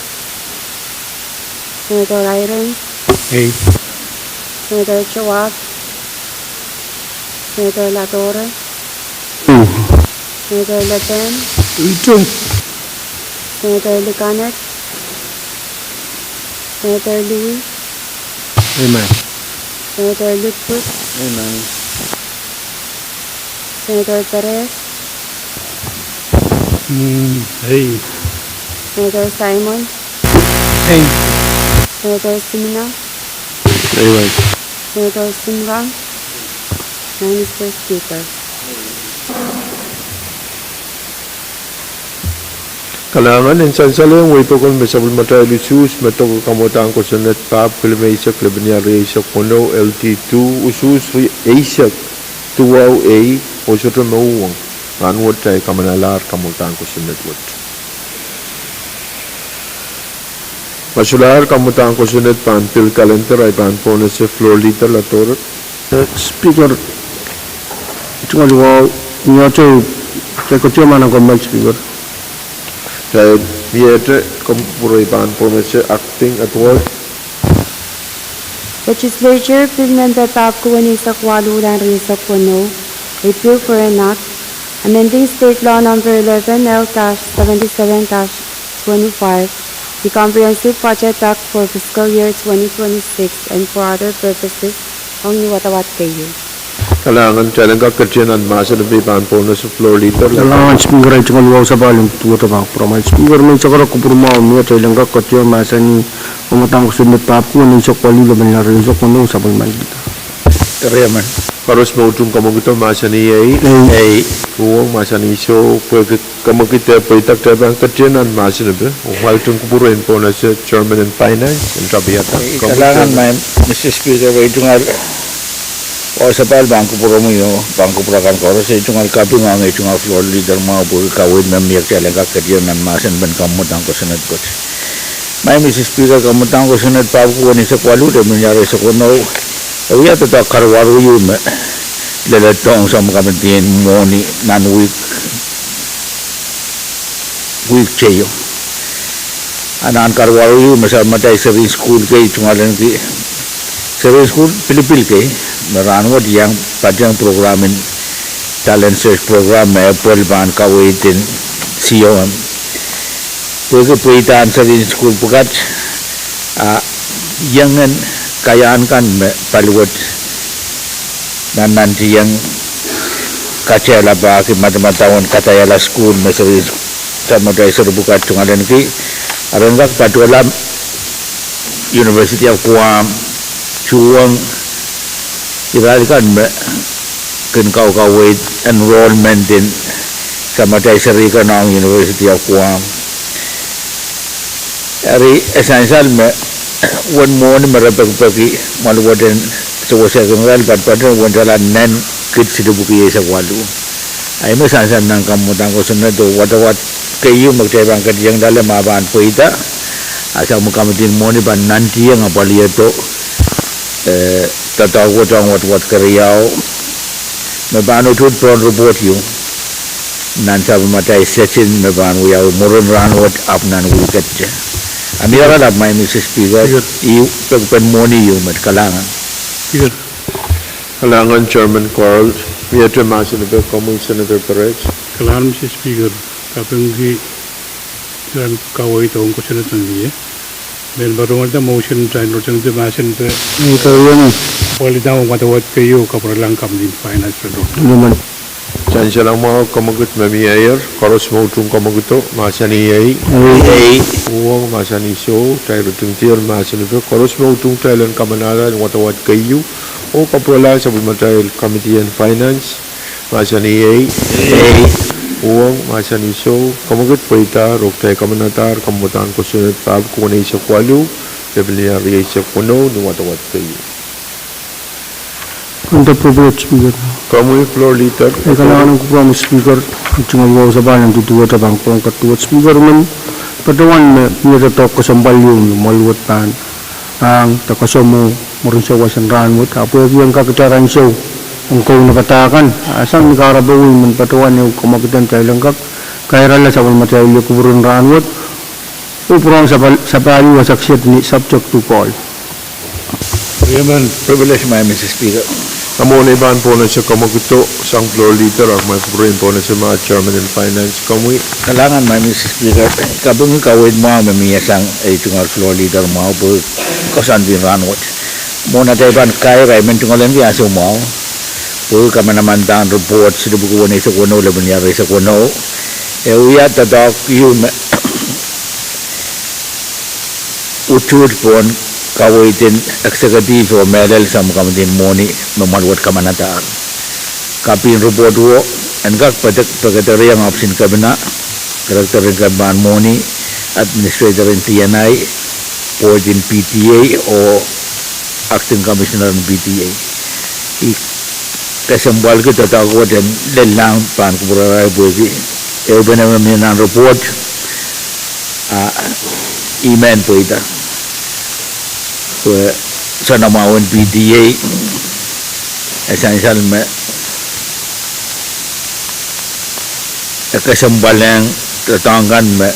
Senator Irons, Senator Chawab, Senator Latore, Senator Le Pen, Senator Licanet, Senator Louis, Senator Lutfut, Senator Perez, Senator Simon, Senator Simina, Senator Simrang, and Mr. Speaker. Kalangan insan salang way pokon mesabul matay lusus matog kamutan kusunnet Pab kilometer klubnya reisa pono LT2 usus reisa tuwaw A usutra mauwang anwat tay kamanalar kamutan kusunnet wat Masular kamutan kusunnet panpil kalender ay panpono sa floor leader lator Speaker, cuma dua nyoto saya mana komen Speaker. Saya biasa kompurai panpono sa acting at work Legislature Bill Member Pab Pwuhng sa Kwalulan Risa Pono, a bill for an act amending State Law Number 11L-77-25, the Comprehensive Budget Act for Fiscal Year 2026 and for other purposes, ang niwatawat kayo. Kalangan talang kakerjaan at masa na panpono sa floor leader Kailangan Speaker ay cuma luaw sa baling tuwa tabang promal Speaker may sakara kupurmao niya talang kakerjaan masa ni umatang kusunnet Pab Pwuhng sa kwali laban na rin sa kuno sa pagman kita. Kariyaman. Paros mautung kamogito masa ni ay Pwuhng masa ni so kamogito paitak tabang kakerjaan at masa na ba o haltung kupurin po na sa Chairman and Finance and Rabiyata Kailangan may Mr. Speaker ay tungal o sa pal bangko puro mo yun bangko purakan ko sa itong alkapi nga itong floor leader mga puro kawin na miyak talang kakerjaan ng masan ban kamutang ko sunod ko may Mr. Speaker kamutang ko sunod Pab Pwuhng sa kwalu de minyari sa kuno Uya tata karwaru yu me leletong sa mga kamantiin mo ni nan week cheyo anan karwaru yu masal matay serving school kay tungalan ki serving school pilipil kay maranwat yang pajang programin talent search program may Apple ban kawitin COM pwede puitan serving school pukat yangan kayaan kan paluwat na nanti yang kacela ba ki matamatawan katayala school mesari sama dai serbukat tungalan ki arangak patualam University of Pwuhng iralikan ken kau wait enrollment in sama dai serika nang University of Pwuhng ari essential one more merapagi maluwaden so sa general padpadon wala nan kit sidubuki sa walu ay masansan nang kamutang ko sunod watawat kayo magtayang kadiyang dala maban poita asa mo kamatin mo ni ban nanti yang apaliya to tataw ko tang wat kariyaw mabano to pron report you nan sa matay sechin mabano yaw moron ranwat apnan wicket Amira may Mr. Speaker, yung pagpanmoni yung matkalangan. Kalangan Chairman Carl, Miyatra Masinabel, Common Senator Pahrek. Kalam Mr. Speaker, kapunggi dan kawai tahu ko sila tanliye. Dan baru ada motion try lorong tu masin tu. Ito yan. Wali tahu matawat kayo kapralang kamdin finance pedo. Naman. Chan silang mau kamagut mamiyayer, Koros Mautung Kamaguto, Masani Yay, Pwuhng, Masani So, Tayo Tungtir, Masinabel, Koros Mautung Thailand Kamanada, Watawat Kayu, O Kaprala sa Bulmatay Committee and Finance, Masani Yay, Pwuhng, Masani So, Kamagut Paita, Roktay Kamanatar, Kamutan Kusunat Pab, Kuwanay sa Kwalu, Debelia Riyay sa Kuno, Watawat Kayu. Under privilege speaker. Kamu floor leader. Kailangan ko promise speaker. Cuma sa bayan tutuwa sa bangkong katuwa speaker man. Patawan na talk ko sa balyong maluwat pan. Ang takasomo morin sa wasan ranmut. Apo yung kakitaran siya. Ang kau nakatakan. Asang nikarabawin man patawan yung kumakitan tayo lang kak. Kaya rala sa walmatay yung kuburun ranmut. Upurang sa pali wasaksiyat ni subject to call. Yaman Privilege my Mr. Speaker. Amo na iban po na siya kamaguto sang floor leader ang may kuburin po na siya mga chairman and finance kamui. Kalangan my Mr. Speaker. Kapung kawin mo mamiyasang tungal floor leader mo po kasan din ranwat. Muna tayo ban kaya rayman tungalan di aso mo. Po kami naman dang report sila bukuan sa kuno laban yari sa kuno. Uya tadak yung utud pon kawitin eksekutif o medal sa mukamatin moni memaluat kamanataan. Kapin report wo engkak pagkatari yang opsin kabina karakter kaban moni administrator in TNI port in PTA o acting commissioner in PTA. Kasambal kita tahu dan lelang pan kuburarai bagi. Benar benar report email po ita. Sana mawon PDA essential me kesembalan tetanggan me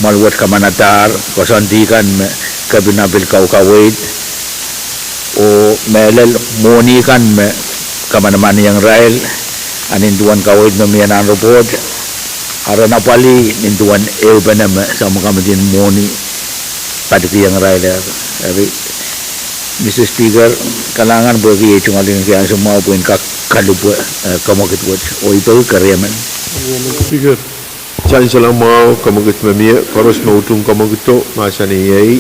maluat kamanatar kasandikan me kabinabil kau-kawit o melel moni kan me kamanaman yang rail aninduan kawit me mianan report arana pali ninduan benar me sama kamatin moni pada yang rail dari Mr. Speaker, kalangan bagi cungalin kaya semua pun kalupa kamakit buat. O ito karyaman. Speaker. Chan silang mau kamagit mamiya, Koros Mautung Kamaguto, Masani Yay,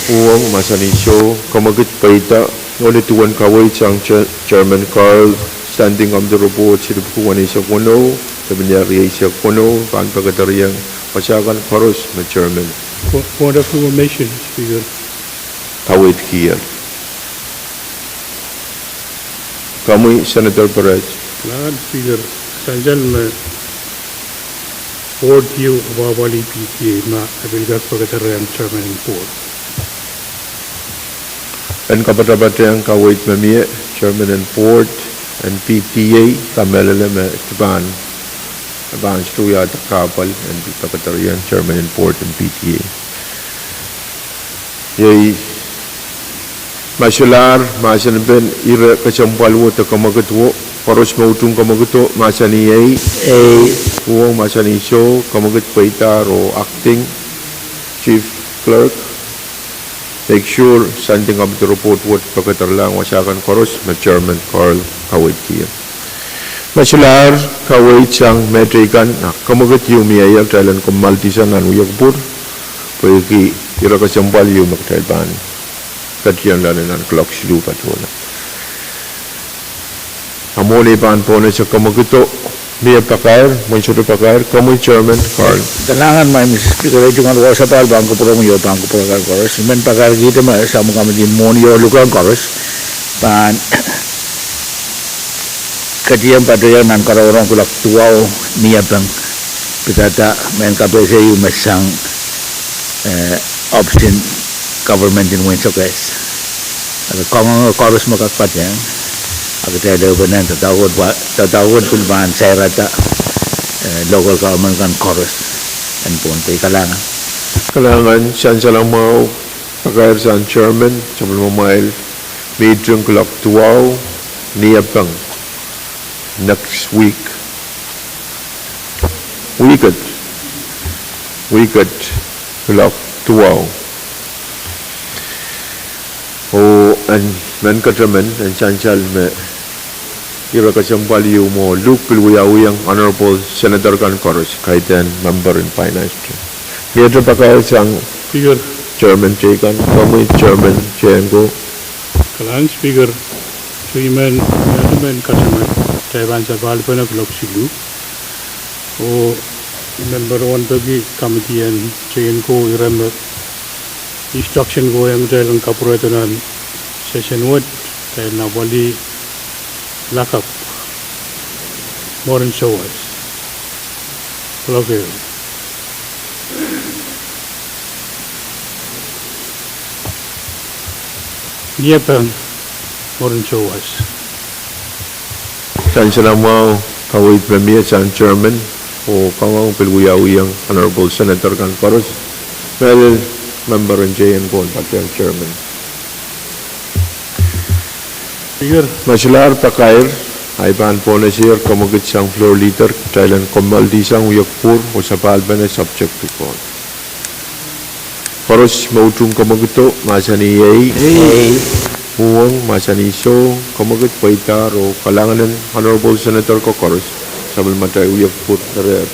Pwuhng, Masani So, Kamagit Paita, only tuwan kaway sang Chairman Carl, standing on the report, sila bukuan sa kuno, sabi niya riyay sa kuno, paan pagkatariyang pasakan Koros, na Chairman. Point of information, Speaker. Kawit here. Kamu Senator Pahrek. Kalangan Speaker, sanjal me board you wawali PTA ma abilgak pagkatarian chairman in board. And kapatapate ang kawit mamiya, Chairman and Board, and PTA, kamelala me tiban. Aban stuya at kapal, and kapatarian Chairman and Board and PTA. Yay, Masular, masan ben ira kacampalwo ta kamagatwo, Koros Mautung kamaguto, masani Yay, Pwuhng masani So, kamagat Paita ro acting Chief Clerk. Make sure sending up the report what pagkatarlang wasakan Koros, na Chairman Carl Kawit Kia. Masular, Kawit sang metrikan, kamagat yung miyayag talan kung maltisan ang uyagbur, pwede ira kacampal yung magtailban. Katiyan lang ng clock silu patwala. Amuli paan po na sa kamagito, Mia Pakar, Monsignor Pakar, Common Chairman Carl. Kalangan may Mr. Speaker, jungan ko sa pal, bangko po yung bangko po kag koros. Men pakar kita may sa mga kami din monyo lukan koros. Pan katiyan padayan nan karorong kulak tuaw niya bang pitata men kapese yung masang option government in Windsor guys. Kung koros makakpatyan, ako tayo benar tatawad pulban saya rata local government kan koros and Pohnpei kalangan. Kalangan, siyan silang mau pagkair sa Chairman, sa mga meeting clock 12 niapang next week. Wicked clock 12. And men katramen and chanchal me ira kasampal yu mo Luke Pwuhng Honorable Senator Kadkadaur kaitan member in finance. Mieto pakai sang Speaker, Chairman Jagan, kami Chairman Jengo. Kalan Speaker, Suiman, Yatuman Kasaman, Taiwan sa Valpana Glock Silu, o member one bagi committee and Jengo Irama instruction go yang jalan kapuratunan session word dan nawali lakap morin showers. Okay. Dia pun morin showers. Chancellor mau kawit Premier Chan Chairman o kawang Pwuhng Honorable Senator Kadkadaur. Well, member in Jengo Pahrek Chairman. Speaker, Masalar pakair aiban ponasir kamagit sang floor leader Thailand komal di sang uyakpur o sapal bana subject to court. Paros mautung kamagito masani Pwuhng masani so kamagit paitar o kalanganan Honorable Senator Kadkadaur sabal matay uyakpur dari